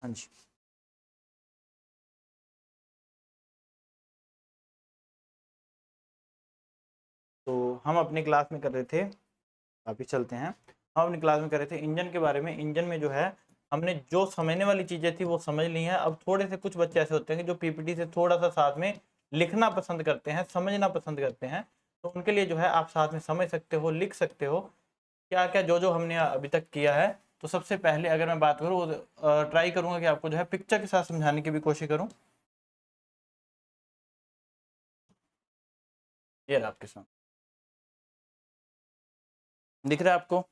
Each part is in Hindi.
हाँ जी। तो हम अपनी क्लास में कर रहे थे, वापिस चलते हैं, हम अपनी क्लास में कर रहे थे इंजन के बारे में। इंजन में जो है हमने जो समझने वाली चीजें थी वो समझ ली हैं। अब थोड़े से कुछ बच्चे ऐसे होते हैं कि जो पीपीटी से थोड़ा सा साथ में लिखना पसंद करते हैं, समझना पसंद करते हैं, तो उनके लिए जो है आप साथ में समझ सकते हो, लिख सकते हो क्या क्या जो जो हमने अभी तक किया है। तो सबसे पहले अगर मैं बात करूँ, ट्राई करूंगा कि आपको जो है पिक्चर के साथ समझाने की भी कोशिश करूँ। ये रहा आपके सामने, दिख रहा है आपको?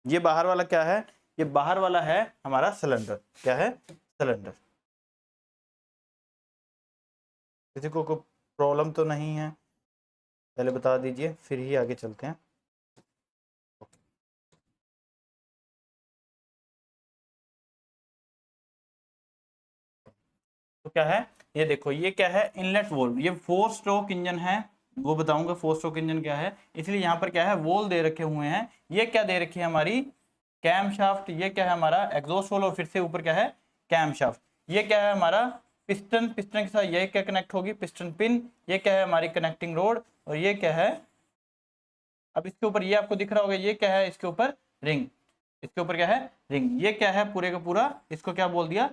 ये बाहर वाला क्या है? ये बाहर वाला है हमारा सिलेंडर। क्या है? सिलेंडर। किसी को कोई प्रॉब्लम तो नहीं है? पहले बता दीजिए, फिर ही आगे चलते हैं। तो क्या है ये? देखो ये क्या है? Inlet valve. ये 4 स्ट्रोक इंजन है, वो बताऊंगा 4 स्ट्रोक इंजन क्या है। इसलिए यहाँ पर क्या है? वोल दे रखे हुए हैं। ये क्या दे रखी है? हमारी कैम शाफ्ट। ये क्या है? हमारा एग्जॉस्ट वोल्व। और फिर से ऊपर क्या है? Camshaft. ये क्या है? हमारा पिस्टन। पिस्टन के साथ ये क्या कनेक्ट होगी? Piston pin. ये क्या है? हमारी कनेक्टिंग रोड। और ये क्या है? अब इसके ऊपर ये आपको दिख रहा होगा, ये क्या है? इसके ऊपर रिंग। इसके ऊपर क्या है? रिंग। ये क्या है? पूरे का पूरा इसको क्या बोल दिया?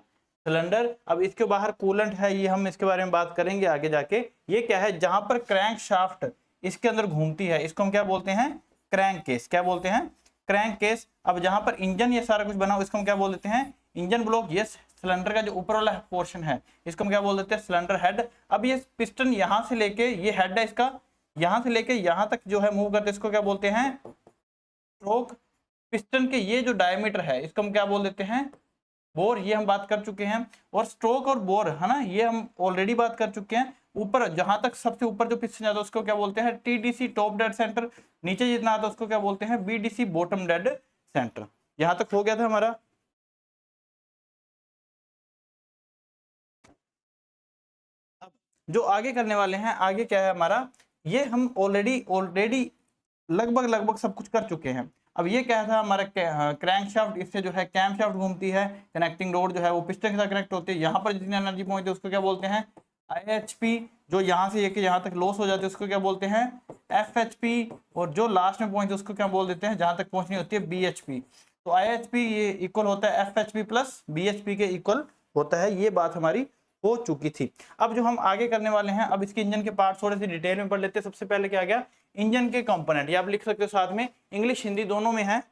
सिलेंडर। अब इसके बाहर कूलेंट है, ये हम इसके बारे में बात करेंगे आगे जाके। ये क्या है? जहां पर क्रैंक शाफ्ट इसके अंदर घूमती है, इसको हम क्या बोलते हैं? Crank case. क्या बोलते हैं? Crank case. अब जहां पर इंजन ये सारा कुछ बना हो, इसको हम क्या बोल देते हैं? Engine block. ये सिलेंडर का जो ऊपर वाला पोर्शन है, इसको हम क्या बोल देते हैं? Cylinder head. अब ये पिस्टन यहां से लेके, ये हेड है इसका, यहां से लेके यहां तक जो है मूव करते हैं, इसको क्या बोलते हैं? स्ट्रोक। पिस्टन के ये जो डायमीटर है, इसको हम क्या बोल देते हैं? बोर। ये हम बात कर चुके हैं। और स्ट्रोक और बोर है ना, ये हम ऑलरेडी बात कर चुके हैं। ऊपर जहां तक सबसे ऊपर जो पिस्टन जाता है उसको क्या बोलते हैं? TDC, top dead centre. नीचे जितना आता है उसको क्या बोलते हैं? BDC, bottom dead centre. यहां तक हो गया था हमारा। अब जो आगे करने वाले हैं, आगे क्या है हमारा? ये हम ऑलरेडी लगभग लगभग सब कुछ कर चुके हैं। अब ये क्या था हमारा? Crank shaft. इससे जो है कैम शाफ्ट घूमती है। कनेक्टिंग रोड जो है वो पिस्टन के साथ कनेक्ट होती है। यहाँ पर जितनी एनर्जी पहुंचती है उसको क्या बोलते हैं? आईएचपी। जो यहाँ से ये यहाँ तक लॉस हो जाती है उसको क्या बोलते हैं? एफएचपी। और जो लास्ट में पहुंचती है उसको क्या बोल देते हैं? जहां तक पहुंचनी होती है, बीएचपी। तो आईएचपी ये इक्वल होता है एफएचपी प्लस बीएचपी के इक्वल होता है। ये बात हमारी हो चुकी थी। अब जो हम आगे करने वाले हैं, अब इसके इंजन के पार्ट थोड़े से डिटेल में पढ़ लेते हैं। सबसे पहले क्या आ गया? इंजन के कंपोनेंट। ये आप लिख सकते हो साथ में, इंग्लिश हिंदी दोनों में है,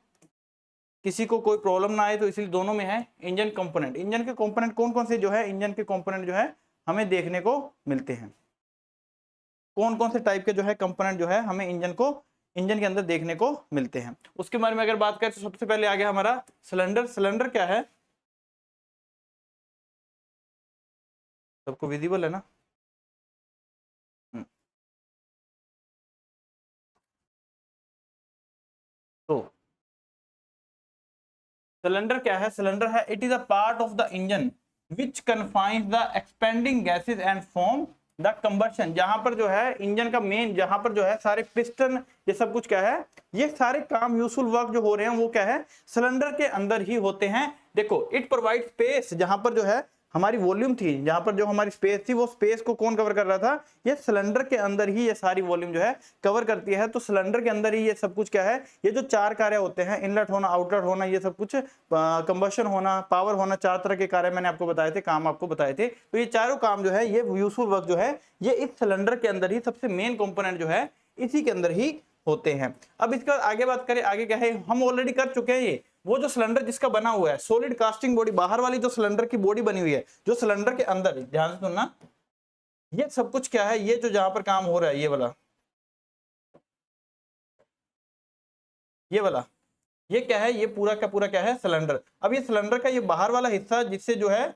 किसी को कोई प्रॉब्लम ना आए तो इसलिए दोनों में है। Engine component. इंजन के कंपोनेंट कौन कौन से जो है? इंजन के कंपोनेंट जो है हमें देखने को मिलते हैं। कौन कौन से टाइप के जो है कंपोनेंट जो है हमें इंजन के अंदर देखने को मिलते हैं, उसके बारे में अगर बात करें तो सबसे पहले आ गया हमारा सिलेंडर। सिलेंडर क्या है? सबको विजिबल है ना? तो सिलेंडर क्या है? सिलेंडर है, it is a part of the engine which confines the expanding gases and form the combustion. जहां पर जो है इंजन का मेन, जहां पर जो है सारे पिस्टन, ये सब कुछ क्या है? ये सारे काम, यूजफुल वर्क जो हो रहे हैं वो क्या है? सिलेंडर के अंदर ही होते हैं। देखो, इट प्रोवाइड स्पेस। जहां पर जो है हमारी वॉल्यूम थी, जहां पर जो हमारी स्पेस थी, वो स्पेस को कौन कवर कर रहा था? ये सिलेंडर के अंदर ही ये सारी वॉल्यूम जो है कवर करती है। तो सिलेंडर के अंदर ही ये सब कुछ क्या है? ये जो 4 कार्य होते हैं, इनलेट होना, आउटलेट होना, ये सब कुछ, कंबशन होना, पावर होना, 4 तरह के कार्य मैंने आपको बताए थे, काम आपको बताए थे। तो ये चारों काम जो है, ये यूजफुल वर्क जो है, ये इस सिलेंडर के अंदर ही, सबसे मेन कंपोनेंट जो है इसी के अंदर ही होते हैं। अब इसका आगे बात करें, आगे क्या है? हम ऑलरेडी कर चुके हैं। ये वो जो सिलेंडर जिसका बना हुआ है, सॉलिड कास्टिंग बॉडी, बाहर वाली जो सिलेंडर की बॉडी बनी हुई है, जो सिलेंडर के अंदर, ध्यान से सुनना, ये सब कुछ क्या है? ये जो जहां पर काम हो रहा है, ये वाला, ये वाला, ये क्या है? ये पूरा का पूरा क्या है? सिलेंडर। अब ये सिलेंडर का ये बाहर वाला हिस्सा जिससे जो है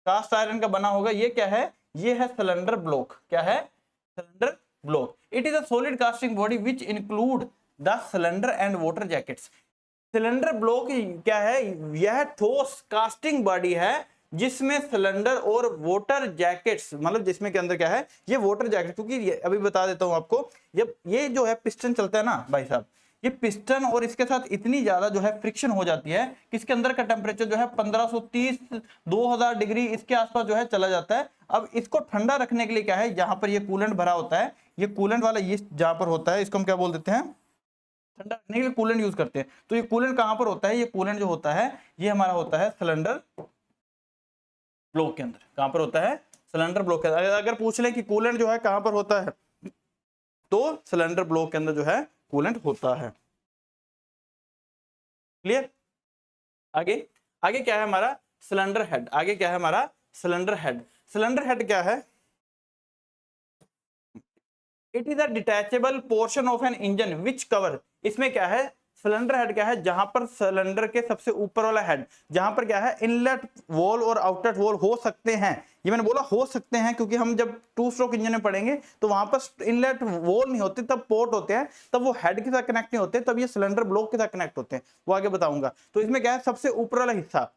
कास्ट आयरन का बना होगा, ये क्या है? ये है सिलेंडर ब्लॉक। क्या है? Cylinder block. It is a solid casting body which include the cylinder and water jackets. Cylinder block क्या है? यह ठोस कास्टिंग बॉडी है जिसमें सिलेंडर और वाटर जैकेट्स, मतलब जिसमें के अंदर क्या है? ये वाटर जैकेट। क्योंकि अभी बता देता हूं आपको, जब ये जो है पिस्टन चलता है ना भाई साहब, ये पिस्टन और इसके साथ इतनी ज्यादा जो है फ्रिक्शन हो जाती है कि इसके अंदर का टेम्परेचर जो है 1530 2000 डिग्री इसके आसपास जो है चला जाता है। अब इसको ठंडा रखने के लिए क्या है, यहाँ पर ये कूलेंट भरा होता है, ये कूलेंट वाला ये जहां पर होता है इसको हम क्या बोल देते हैं, ठंडा रखने के लिए कूलेंट यूज करते हैं। तो ये कूलेंट कहां पर होता है, ये कूलेंट जो होता है ये हमारा होता है सिलेंडर ब्लॉक के अंदर। कहां पर होता है, सिलेंडर ब्लॉक के अंदर। अगर पूछ लें कि कूलेंट जो है कहां पर होता है, तो सिलेंडर ब्लॉक के अंदर जो है कूलेंट होता है। क्लियर। आगे आगे क्या है हमारा सिलेंडर हेड। आगे क्या है हमारा सिलेंडर हेड। सिलेंडर हेड क्या है, it is a detachable portion of an engine which cover. इसमें क्या है, सिलेंडर हेड क्या है, जहां पर सिलेंडर के सबसे ऊपर वाला हेड, जहां पर क्या है इनलेट वॉल और आउटलेट वॉल हो सकते हैं। ये मैंने बोला हो सकते हैं क्योंकि हम जब 2 स्ट्रोक इंजन में पढ़ेंगे तो वहां पर इनलेट वॉल नहीं होते, तब पोर्ट होते हैं, तब वो हेड के साथ कनेक्ट नहीं होते, तब ये सिलेंडर ब्लॉक के साथ कनेक्ट होते हैं, वो आगे बताऊंगा। तो इसमें क्या है, सबसे ऊपर वाला हिस्सा,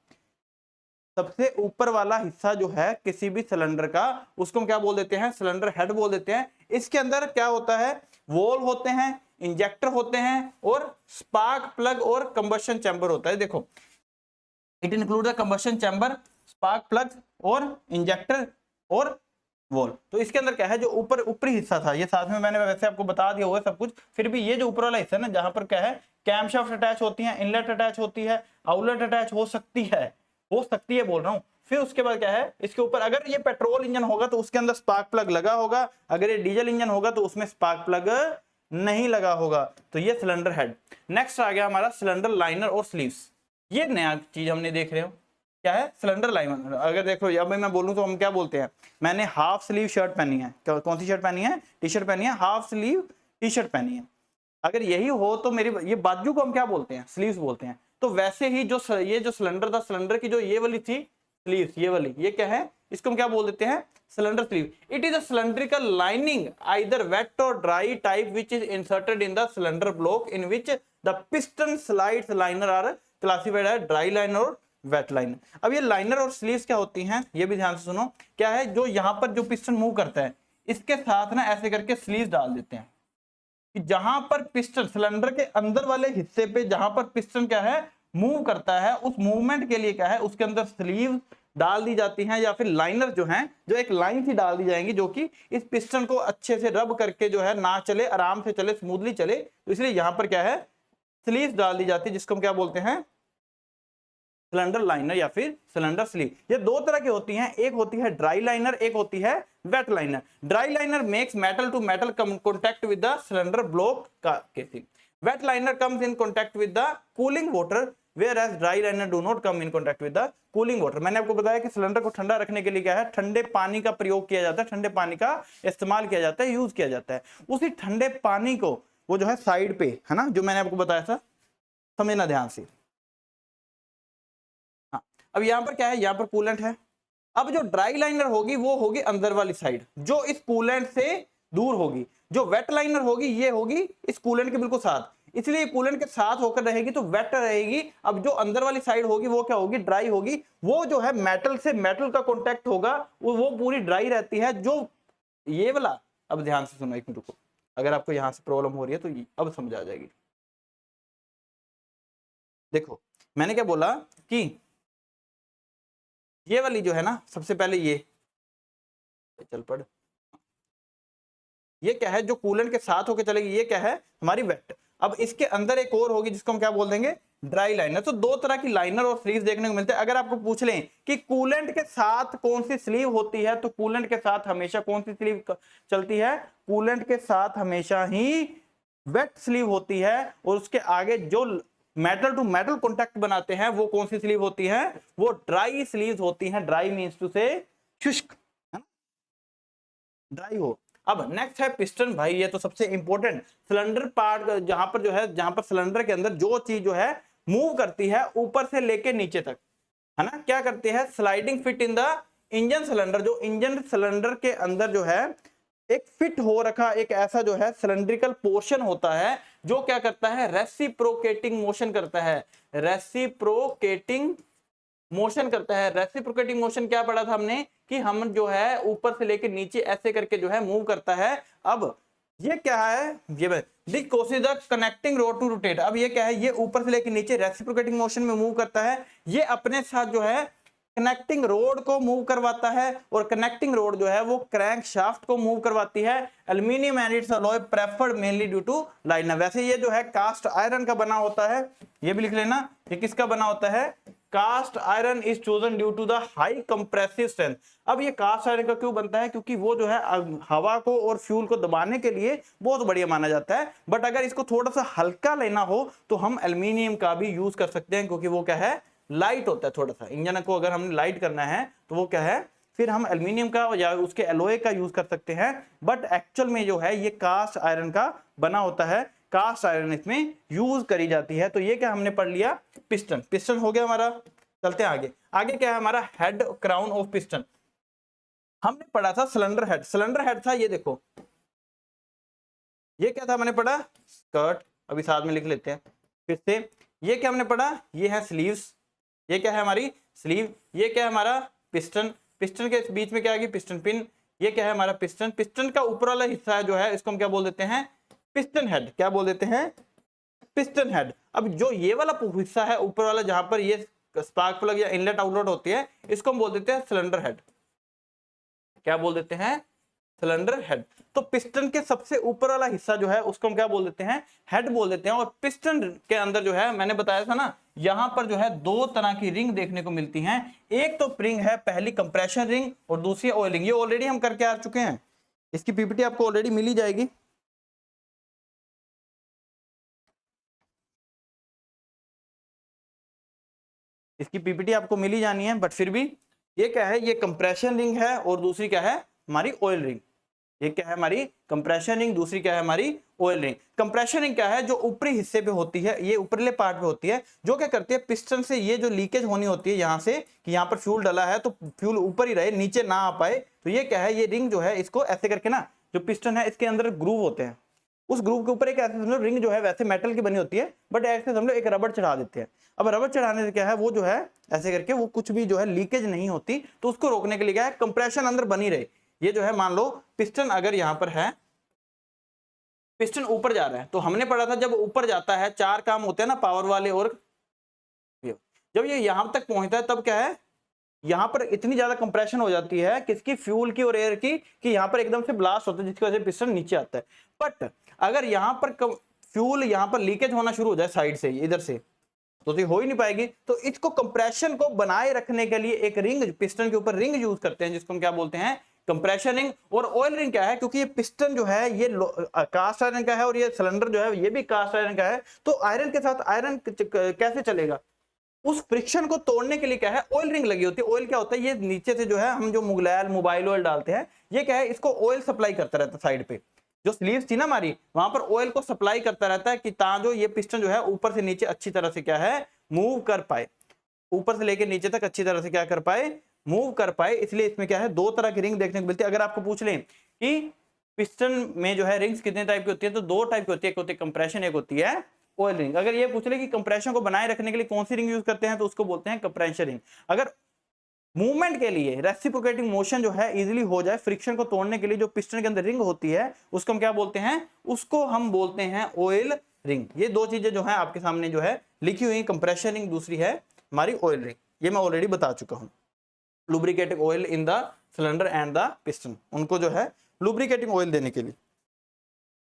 सबसे ऊपर वाला हिस्सा जो है किसी भी सिलेंडर का, उसको हम क्या बोल देते हैं, सिलेंडर हेड बोल देते हैं। इसके अंदर क्या होता है, वॉल होते हैं, इंजेक्टर होते हैं और स्पार्क प्लग और कंबशन चैम्बर होता है। देखो it include the combustion chamber, spark plug और इंजेक्टर और वॉल। तो इसके अंदर क्या है, जो ऊपर ऊपरी हिस्सा था, ये साथ में मैंने वैसे आपको बता दिया हुआ है सब कुछ, फिर भी ये जो ऊपर वाला हिस्सा है ना, जहां पर क्या है कैमशाफ्ट अटैच होती है, इनलेट अटैच होती है, आउटलेट अटैच हो सकती है बोल रहा हूं। फिर उसके बाद क्या है, इसके ऊपर अगर ये पेट्रोल इंजन होगा तो उसके अंदर स्पार्क प्लग लगा होगा, अगर ये डीजल इंजन होगा तो उसमें स्पार्क प्लग नहीं लगा होगा। तो ये सिलेंडर हेड। नेक्स्ट आ गया हमारा सिलेंडर लाइनर और स्लीव्स। ये नया चीज हमने देख रहे हो, क्या है सिलेंडर लाइनर। अगर देखो अब मैं बोलूं तो हम क्या बोलते हैं, मैंने हाफ स्लीव शर्ट पहनी है, कौन सी शर्ट पहनी है, टी शर्ट पहनी है, हाफ स्लीव टी शर्ट पहनी है। अगर यही हो तो मेरी ये बाजू को हम क्या बोलते हैं, स्लीव्स बोलते हैं। तो वैसे ही जो ये जो सिलेंडर था, सिलेंडर की जो ये वाली थी स्लीव्स, ये वाली, ये क्या है, इसको हम क्या बोल देते हैं, cylinder sleeve. It is a cylindrical lining either wet और dry type which is inserted in the cylinder block in which the piston slides liner are classified as dry liner और वेट लाइनर। अब ये लाइनर और स्लीव्स क्या होती हैं, ये भी ध्यान से सुनो। क्या है, जो यहां पर जो पिस्टन मूव करता है इसके साथ ना ऐसे करके स्लीव्स डाल देते हैं, कि जहां पर पिस्टन सिलेंडर के अंदर वाले हिस्से पे जहां पर पिस्टन क्या है मूव करता है, उस मूवमेंट के लिए क्या है उसके अंदर स्लीव डाल दी जाती हैं, या फिर लाइनर जो हैं, जो एक लाइन सी डाल दी जाएंगी, जो कि इस पिस्टन को अच्छे से रब करके जो है ना चले, आराम से चले, स्मूथली चले। तो इसलिए यहां पर क्या है स्लीव डाल दी जाती है, जिसको हम क्या बोलते हैं, सिलेंडर लाइनर या फिर सिलेंडर स्लीव। ये दो तरह की होती हैं, एक होती है ड्राई लाइनर, एक होती है wet liner. Dry liner makes metal to metal contact with the cylinder block का casing. Wet liner comes in contact with the cooling water, whereas dry liner do not come in contact with the cooling water. मैंने आपको बताया कि सिलेंडर को ठंडा रखने के लिए क्या है, ठंडे पानी का प्रयोग किया जाता है, ठंडे पानी का इस्तेमाल किया जाता है, यूज किया जाता है। उसी ठंडे पानी को वो जो है साइड पे है ना, जो मैंने आपको बताया था, समझना ध्यान से। हाँ, अब यहां पर क्या है, यहां पर कूलेंट है। अब जो ड्राई लाइनर होगी वो होगी अंदर वाली साइड, जो इस कूलेंट से दूर होगी। जो वेट लाइनर होगी ये होगी इस कूलेंट के बिल्कुल साथ, इसलिए कूलेंट के साथ होकर रहेगी तो वेट रहेगी। अब जो अंदर वाली साइड होगी वो क्या होगी, ड्राई होगी। वो जो है मेटल से मेटल का कॉन्टैक्ट होगा, वो पूरी ड्राई रहती है। जो ये वाला, अब ध्यान से सुनो, एक मिनट रुको, अगर आपको यहां से प्रॉब्लम हो रही है तो अब समझ आ जाएगी। देखो मैंने क्या बोला कि ये वाली जो है ना, सबसे पहले ये चल पड़, ये क्या है जो कूलेंट के साथ होकर चलेगी, ये क्या है हमारी वेट। अब इसके अंदर एक और होगी जिसको हम क्या बोल देंगे, ड्राई लाइनर। तो दो तरह की लाइनर और स्लीव देखने को मिलते हैं। अगर आपको पूछ लें कि कूलेंट के साथ कौन सी स्लीव होती है, तो कूलेंट के साथ हमेशा कौन सी स्लीव चलती है, कूलेंट के साथ हमेशा ही वेट स्लीव होती है। और उसके आगे जो मेटल टू मेटल कॉन्टैक्ट बनाते हैं वो कौन सी स्लीव होती है, वो ड्राई स्लीव होती है। ड्राई मीन्स टू से शुष्क, है ना, ड्राई हो। अब नेक्स्ट है पिस्टन। भाई ये तो सबसे इंपॉर्टेंट सिलेंडर पार्ट, जहां पर जो है, जहां पर सिलेंडर के अंदर जो चीज जो है मूव करती है ऊपर से लेके नीचे तक, है ना, क्या करती है, sliding fit in the engine cylinder. जो इंजन सिलेंडर के अंदर जो है एक फिट हो रखा एक ऐसा जो है सिलेंड्रिकल पोर्शन होता है, जो क्या करता है, रेसिप्रोकेटिंग मोशन करता है। रेसिप्रोकेटिंग मोशन करता है। रेसिप्रोकेटिंग मोशन क्या पढ़ा था हमने, कि हम जो है ऊपर से लेके नीचे ऐसे करके जो है मूव करता है। अब ये क्या है, ये this causes the connecting rod to rotate. अब ये क्या है, ये ऊपर से लेकर नीचे रेसिप्रोकेटिंग मोशन में मूव करता है। ये अपने साथ जो है कनेक्टिंग रोड को मूव करवाता है, और कनेक्टिंग रोड जो है वो क्रैंक शाफ्ट को मूव करवाती है। Aluminium and its alloy preferred mainly due to liner. वैसे ये जो है कास्ट आयरन का बना होता है, ये भी लिख लेना, ये किसका बना होता है, cast iron is chosen due to the high compressive strength. अब ये कास्ट आयरन का क्यों बनता है, क्योंकि वो जो है हवा को और फ्यूल को दबाने के लिए बहुत बढ़िया माना जाता है। बट अगर इसको थोड़ा सा हल्का लेना हो तो हम एल्यूमिनियम का भी यूज कर सकते हैं, क्योंकि वो क्या है, लाइट होता है थोड़ा सा। इंजन को अगर हमने लाइट करना है तो वो क्या है, फिर हम एल्यूमिनियम का या उसके एलॉय का यूज कर सकते हैं। बट एक्चुअल में जो है ये कास्ट आयरन का बना होता है, कास्ट आयरन इसमें यूज करी जाती है। तो ये क्या हमने पढ़ लिया, पिस्टन। पिस्टन हो गया हमारा। चलते हैं आगे। आगे क्या है हमारा, हेड क्राउन ऑफ पिस्टन। हमने पढ़ा था सिलेंडर हेड। सिलेंडर हेड था, ये देखो, ये क्या था मैंने पढ़ा, स्कर्ट। अभी साथ में लिख लेते हैं फिर से। ये क्या हमने पढ़ा, ये है स्लीव्स। ये क्या है हमारी स्लीव। ये क्या है हमारा पिस्टन। पिस्टन के बीच में क्या है, पिस्टन पिन। ये क्या है हमारा पिस्टन। पिस्टन का ऊपर वाला हिस्सा जो है इसको हम क्या बोल देते हैं, पिस्टन हेड। क्या बोल देते हैं, पिस्टन हेड। अब जो ये वाला हिस्सा है ऊपर वाला, जहां पर ये स्पार्क प्लग या इनलेट आउटलेट होती है, इसको हम बोल देते हैं सिलेंडर हेड। क्या बोल देते हैं, सिलेंडर हेड। तो पिस्टन के सबसे ऊपर वाला हिस्सा जो है उसको हम क्या बोल देते हैं, हेड बोल देते हैं। और पिस्टन के अंदर जो है, मैंने बताया था ना, यहां पर जो है दो तरह की रिंग देखने को मिलती हैं। एक तो रिंग है पहली कंप्रेशन रिंग, और दूसरी ऑयल रिंग। ये ऑलरेडी हम करके आ चुके हैं, इसकी पीपीटी आपको ऑलरेडी मिली जाएगी। इसकी पीपीटी आपको मिली जानी है, बट फिर भी ये क्या है, ये कंप्रेशन रिंग है, और दूसरी क्या है हमारी ऑयल रिंग। ये क्या है हमारी कंप्रेशन रिंग, दूसरी क्या है हमारी ऑयल रिंग। कंप्रेशन रिंग क्या है, जो ऊपरी हिस्से पे होती है, ये ऊपरले पार्ट पे होती है, जो क्या करती है, पिस्टन से ये जो लीकेज होनी होती है यहाँ से, कि यहाँ पर फ्यूल डाला है तो फ्यूल ऊपर ही रहे, नीचे ना आ पाए। तो ये क्या है, ये रिंग जो है इसको ऐसे करके ना, जो पिस्टन है इसके अंदर ग्रूव होते हैं, उस ग्रूव के ऊपर एक ऐसे समझो रिंग जो है वैसे मेटल की बनी होती है, बट ऐसे समझो एक रबड़ चढ़ा देते हैं। अब रबड़ चढ़ाने से क्या है, वो जो है ऐसे करके वो कुछ भी जो है लीकेज नहीं होती, तो उसको रोकने के लिए क्या है, कंप्रेशन अंदर बनी रहे। ये जो है मान लो पिस्टन अगर यहां पर है, पिस्टन ऊपर जा रहा है, तो हमने पढ़ा था जब ऊपर जाता है चार काम होते हैं ना, पावर वाले। और जब ये यहां तक पहुंचता है तब क्या है, यहां पर इतनी ज्यादा कंप्रेशन हो जाती है किसकी, फ्यूल की और एयर की, कि यहां पर एकदम से ब्लास्ट होता है, जिसकी वजह से पिस्टन नीचे आता है। बट अगर यहां पर फ्यूल यहां पर लीकेज होना शुरू हो जाए साइड से, इधर से, तो ये हो ही नहीं पाएगी। तो इसको कंप्रेशन को बनाए रखने के लिए एक रिंग, पिस्टन के ऊपर रिंग यूज करते हैं, जिसको हम क्या बोलते हैं, कंप्रेशन रिंग। और ऑयल रिंग क्या है, क्योंकि ये पिस्टन जो है ये कास्ट आयरन का है, और ये सिलेंडर जो है ये भी कास्ट आयरन का है, तो आयरन के साथ आयरन कैसे चलेगा, उस फ्रिक्शन को तोड़ने के लिए क्या है, ऑयल रिंग लगी होती है। ऑयल क्या होता है, ये नीचे से जो है हम जो मुगलैल मोबाइल ऑयल डालते हैं, ये क्या है, इसको ऑयल सप्लाई करता रहता है साइड पे। जो स्लीव्स थी ना हमारी, वहां पर ऑयल को सप्लाई करता रहता है, कि जो ये पिस्टन जो है ऊपर से नीचे अच्छी तरह से क्या है, मूव कर पाए, ऊपर से लेकर नीचे तक अच्छी तरह से क्या कर पाए, मूव कर पाए। इसलिए इसमें क्या है, दो तरह की रिंग देखने को मिलती है। अगर आपको पूछ लें कि पिस्टन में जो है रिंग्स कितने टाइप की होती है, तो दो टाइप की होती है, एक होती है कंप्रेशन, एक होती है ऑयल रिंग। अगर ये पूछ ले कि कंप्रेशन को बनाए रखने के लिए कौन सी रिंग यूज करते हैं, तो उसको बोलते हैं कंप्रेशन रिंग। अगर मूवमेंट के लिए रेसिप्रोकेटिंग मोशन जो है इजीली हो जाए, फ्रिक्शन को तोड़ने के लिए जो पिस्टन के अंदर रिंग होती है, उसको हम क्या बोलते हैं, उसको हम बोलते हैं ऑयल रिंग। ये दो चीजें जो है आपके सामने जो है लिखी हुई, कंप्रेशन रिंग, दूसरी है हमारी ऑयल रिंग। ये मैं ऑलरेडी बता चुका हूं। Lubricating oil in the cylinder and the piston, उनको जो है लुब्रिकेटिंग ऑयल देने के लिए।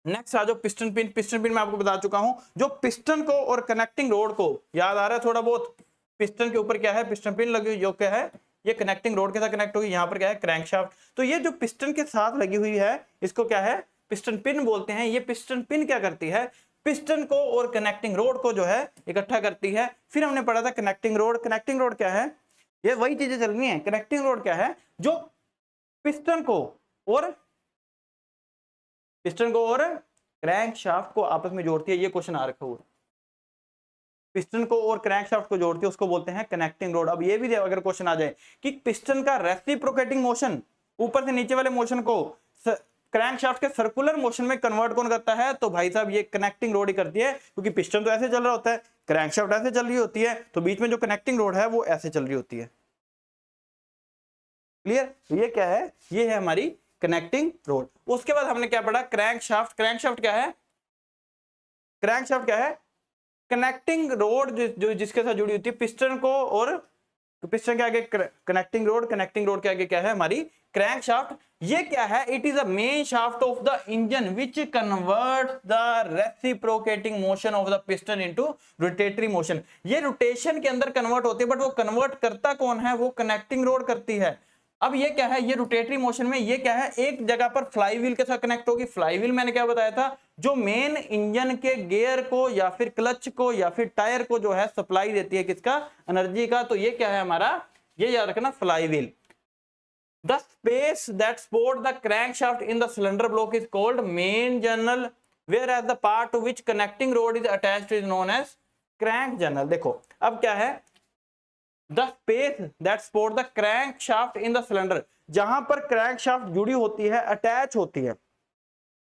नेक्स्ट आ जाओ पिस्टन पिन। पिस्टन पिन मैं आपको बता चुका हूं, जो पिस्टन को और कनेक्टिंग रोड को, याद आ रहा है थोड़ा बहुत, पिस्टन के ऊपर क्या है, पिस्टन पिन लगी हुई, जो क्या है, ये कनेक्टिंग रोड के साथ कनेक्ट होगी। यहाँ पर क्या है, क्रैंकशाफ्ट। तो ये जो पिस्टन के साथ लगी हुई है, इसको क्या है, पिस्टन पिन बोलते हैं। ये पिस्टन पिन क्या करती है, पिस्टन को और कनेक्टिंग रोड को जो है इकट्ठा करती है। फिर हमने पढ़ा था कनेक्टिंग रोड। कनेक्टिंग रोड क्या है, ये वही चीजें चल रही है। कनेक्टिंग रोड क्या है, जो पिस्टन को और क्रैंक शाफ्ट को आपस में जोड़ती है। ये क्वेश्चन आ रखा हुआ, पिस्टन को और क्रैंक शाफ्ट को जोड़ती है, उसको बोलते हैं कनेक्टिंग रोड। अब ये भी अगर क्वेश्चन आ जाए कि पिस्टन का रेसिप्रोकेटिंग मोशन, ऊपर से नीचे वाले मोशन को क्रैंक शाफ्ट के सर्कुलर मोशन में कन्वर्ट कौन करता है, तो भाई साहब ये कनेक्टिंग रोड ही करती है। क्योंकि पिस्टन तो ऐसे चल रहा होता है, क्रैंक शाफ्ट ऐसे चल रही होती है, तो बीच में जो कनेक्टिंग रोड है वो ऐसे चल रही होती है। क्लियर। ये क्या है, ये है हमारी कनेक्टिंग रोड। उसके बाद हमने क्या पढ़ा, क्रैंक शाफ्ट। क्रैंक शाफ्ट क्या है, क्रैंक शाफ्ट क्या है, कनेक्टिंग रोड जो जिसके साथ जुड़ी होती है पिस्टन को, और पिस्टन के आगे कनेक्टिंग रोड, कनेक्टिंग रोड के आगे क्या है हमारी क्रैंक शाफ्ट। ये क्या है, it is a main shaft of the engine which convert the reciprocating motion of the piston into rotary motion. ये रोटेशन के अंदर कन्वर्ट होती है, बट वो कन्वर्ट करता कौन है, वो कनेक्टिंग रोड करती है। अब ये क्या है, ये रोटेटरी मोशन में ये क्या है, एक जगह पर फ्लाईव्हील के साथ कनेक्ट होगी। फ्लाईव्हील मैंने क्या बताया था, जो मेन इंजन के गियर को या फिर क्लच को या फिर टायर को जो है सप्लाई देती है किसका, एनर्जी का। तो ये क्या है हमारा, ये याद रखना flywheel. The space that support the crankshaft in the cylinder block is called main journal, whereas the part to which connecting rod is attached is known as crank journal। देखो अब क्या है, the space that support the crankshaft in the cylinder, जहां पर क्रैंकशाफ्ट जुड़ी होती है, अटैच होती है,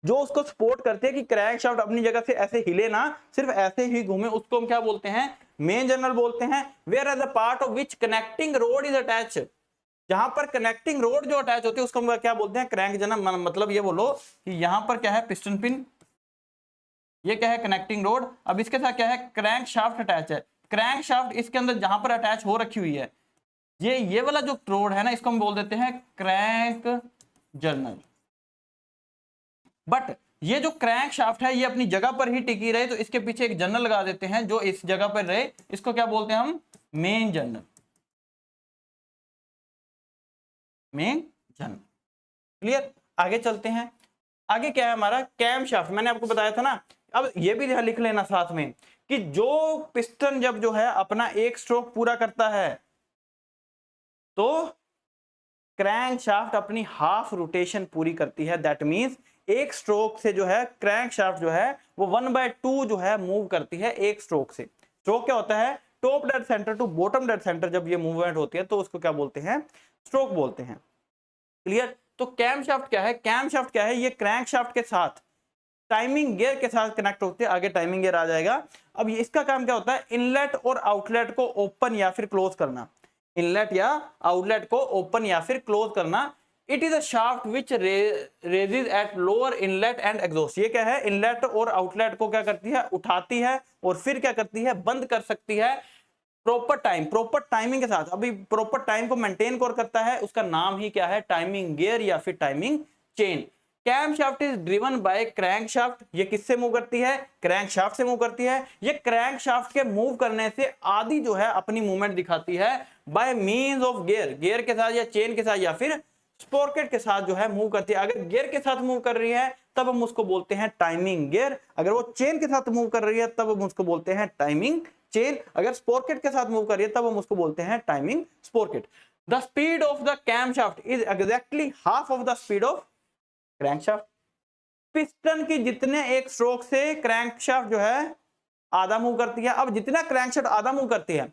जो उसको सपोर्ट करते हैं कि क्रैंकशाफ्ट अपनी जगह से ऐसे हिले ना, सिर्फ ऐसे ही घूमे, उसको हम क्या बोलते हैं, मेन जर्नल बोलते हैं। Whereas the part of which connecting rod is attach, जहां पर कनेक्टिंग रोड जो अटैच होती है उसको हम क्या बोलते हैं, क्रैंक जर्नल। मतलब ये बोलो कि यहां पर क्या है, पिस्टन पिन, ये क्या है, कनेक्टिंग रोड। अब इसके साथ क्या है, क्रैंक शाफ्ट अटैच है। क्रैंक शाफ्ट इसके अंदर जहां पर अटैच हो रखी हुई है, ये वाला जो रोड है ना, इसको हम बोल देते हैं क्रैंक जर्नल। बट ये जो क्रैंक शाफ्ट है ये अपनी जगह पर ही टिकी रहे, तो इसके पीछे एक जर्नल लगा देते हैं जो इस जगह पर रहे, इसको क्या बोलते हैं हम, main journal, main journal. Clear, आगे चलते हैं। आगे क्या है हमारा, कैम शाफ्ट। मैंने आपको बताया था ना, अब ये भी ध्यान लिख लेना साथ में कि जो पिस्टन जब जो है अपना एक स्ट्रोक पूरा करता है, तो क्रैंक शाफ्ट अपनी हाफ रोटेशन पूरी करती है। दैट मींस एक स्ट्रोक से जो है क्रैंक शाफ्ट जो है वो 1/2 जो है मूव करती है एक स्ट्रोक से। स्ट्रोक क्या होता है, top dead centre to bottom dead centre, जब ये मूवमेंट होती है तो उसको क्या बोलते हैं, स्ट्रोक बोलते हैं। क्लियर, तो कैम शाफ्ट क्या है, कैम शाफ्ट क्या है, ये क्रैंक शाफ्ट के साथ टाइमिंग गियर के साथ कनेक्ट होते हैं। आगे टाइमिंग गियर आ जाएगा। अब इसका काम क्या होता है, इनलेट और आउटलेट को ओपन या फिर क्लोज करना, इनलेट या आउटलेट को ओपन या फिर क्लोज करना। It is a shaft which raises at lower inlet and exhaust. ये क्या है, इनलेट और आउटलेट को क्या करती है, उठाती है और फिर क्या करती है, बंद कर सकती है प्रॉपर टाइम, प्रॉपर टाइमिंग के साथ। अभी प्रॉपर टाइम को मेंटेन कौन करता है, उसका नाम ही क्या है, टाइमिंग गियर या फिर timing chain. Cam shaft is driven by crankshaft. ये किससे मूव करती है, क्रैंक शाफ्ट से मूव करती है। ये क्रैंक शाफ्ट के मूव करने से आधी जो है अपनी मूवमेंट दिखाती है by means of gear, gear के साथ या चेन के साथ या फिर स्पोर्केट के साथ जो है मूव करती है। अगर गियर के साथ मूव कर रही है तब हम उसको बोलते हैं टाइमिंग गियर, अगर वो चेन के साथ मूव कर रही है तब हम उसको बोलते हैं टाइमिंग चेन, अगर स्पोर्केट के साथ मूव कर रही है तब हम उसको बोलते हैं timing sprocket. The speed of the cam shaft is exactly half of the speed of crankshaft. Piston की जितने एक स्ट्रोक से क्रैंकशाफ्ट जो है आधा मूव करती है। अब जितना क्रैंकशाफ्ट आधा मूव करती है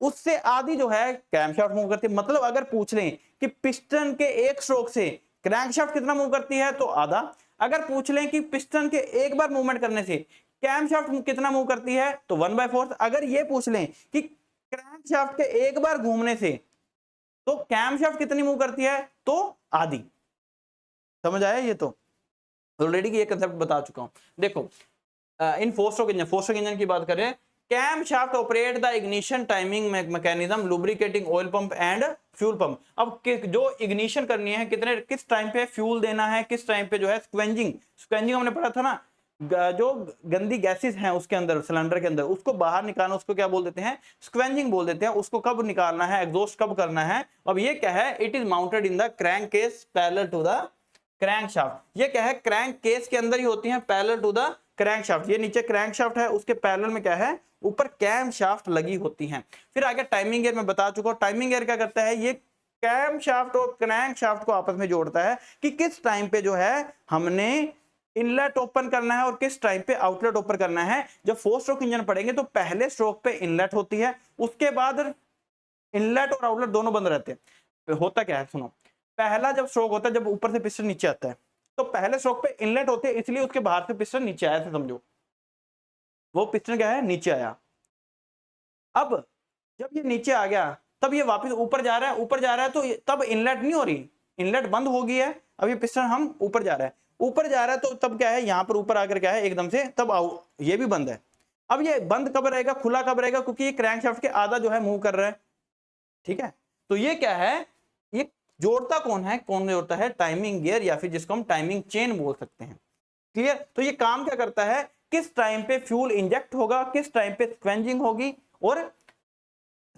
उससे आधी जो है कैमशाफ्ट मूव करती है। मतलब अगर पूछ लें कि पिस्टन के एक स्ट्रोक से क्रैंकशाफ्ट कितना मूव करती है तो आधा। अगर पूछ लें कि पिस्टन के एक बार मूवमेंट करने से कैमशाफ्ट कितना मूव करती है तो 1/4। अगर ये पूछ लें कि क्रैंकशाफ्ट के एक बार घूमने से तो कैमशाफ्ट कितनी मूव करती है तो आधी। समझ आया, ये तो ऑलरेडी ये कंसेप्ट बता चुका हूं। देखो इन फोर स्ट्रोक इंजन की बात करें, camshaft operate the ignition timing mechanism lubricating oil pump and fuel pump. अब जो इग्निशन करनी है, कितने किस टाइम पे फ्यूल देना है, किस टाइम पे जो है स्क्वेंजिंग हमने पढ़ा था ना, जो गंदी गैसेस हैं उसके अंदर सिलेंडर के अंदर उसको बाहर निकालना, उसको क्या बोल देते हैं, स्क्वेंजिंग बोल देते हैं। उसको कब निकालना है, एग्जॉस्ट कब करना है। अब ये क्या है, it is mounted in the crankcase parallel to the crankshaft. ये क्या है, क्रैंक केस के अंदर ही होती है parallel to the crankshaft. ये नीचे क्रैंक शाफ्ट है, उसके पैरेलल में क्या है, ऊपर कैम शाफ्ट लगी होती हैं। फिर आगे टाइमिंग गियर में बता चुका हूं। टाइमिंग गियर क्या करता है, ये कैम शाफ्ट और क्रैंक शाफ्ट को आपस में जोड़ता है कि किस टाइम पे जो है हमने इनलेट ओपन करना है और किस टाइम पे आउटलेट ओपन करना है। जब 4 स्ट्रोक इंजन पढ़ेंगे तो पहले स्ट्रोक पे इनलेट होती है, उसके बाद इनलेट और आउटलेट दोनों बंद रहते हैं। होता क्या है, सुनो, पहला जब स्ट्रोक होता है जब ऊपर से पिस्टन नीचे आता है तो पहले स्ट्रोक पे इनलेट होते हैं, इसलिए उसके बाहर से पिस्टन नीचे आया था, समझो वो पिस्टन क्या है, नीचे आया। अब जब ये नीचे आ गया तब ये वापस ऊपर जा रहा है, ऊपर जा रहा है तो तब इनलेट नहीं हो रही, इनलेट बंद हो गई है, अब ये पिस्टन हम ऊपर जा रहा है, ऊपर जा रहा है, तो तब क्या है यहाँ पर ऊपर आकर क्या है एकदम से तब ये भी बंद है। अब ये बंद कब रहेगा, खुला कब रहेगा, क्योंकि ये क्रैंकशाफ्ट के आधा जो है मूव कर रहा है, ठीक है। तो ये क्या है, ये जोड़ता कौन है, कौन जोड़ता है, टाइमिंग गियर या फिर जिसको हम टाइमिंग चेन बोल सकते हैं। क्लियर। तो ये काम क्या करता है, किस टाइम पे फ्यूल इंजेक्ट होगा, किस टाइम पे स्क्वेंजिंग होगी, और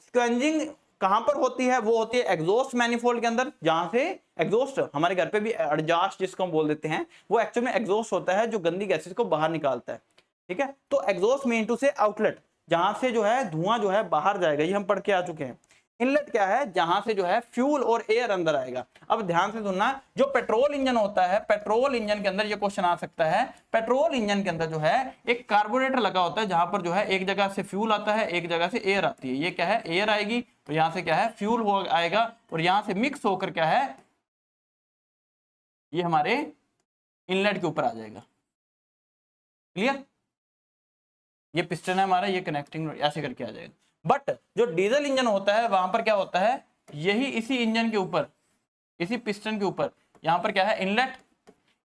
स्क्वेंजिंग कहां पर होती है, वो होती है एग्जॉस्ट मैनिफोल्ड के अंदर, जहां से एग्जॉस्ट, हमारे घर पे भी एडजास्ट जिसको हम बोल देते हैं, वो एक्चुअल में एग्जॉस्ट होता है जो गंदी गैसेस को बाहर निकालता है, ठीक है। तो एग्जॉस्ट मीन टू से आउटलेट, जहां से जो है धुआं जो है बाहर जाएगा, ये हम पढ़ के आ चुके हैं। इनलेट क्या है, जहां से जो है फ्यूल और एयर अंदर आएगा। अब ध्यान से सुनना, जो पेट्रोल इंजन होता है, पेट्रोल इंजन के अंदर ये क्वेश्चन आ सकता है, पेट्रोल इंजन के अंदर जो है एक कार्बोरेटर लगा होता है, जहां पर जो है एक जगह से फ्यूल आता है, एक जगह से एयर आती है। ये क्या है, एयर आएगी, तो यहां से क्या है फ्यूल हो आएगा, और यहां से मिक्स होकर क्या है, ये हमारे इनलेट के ऊपर आ जाएगा। क्लियर। ये पिस्टन है हमारा, ये कनेक्टिंग ऐसे करके आ जाएगा। बट जो डीजल इंजन होता है, वहां पर क्या होता है, यही इसी इंजन के ऊपर, इसी पिस्टन के ऊपर, यहां पर क्या है इनलेट,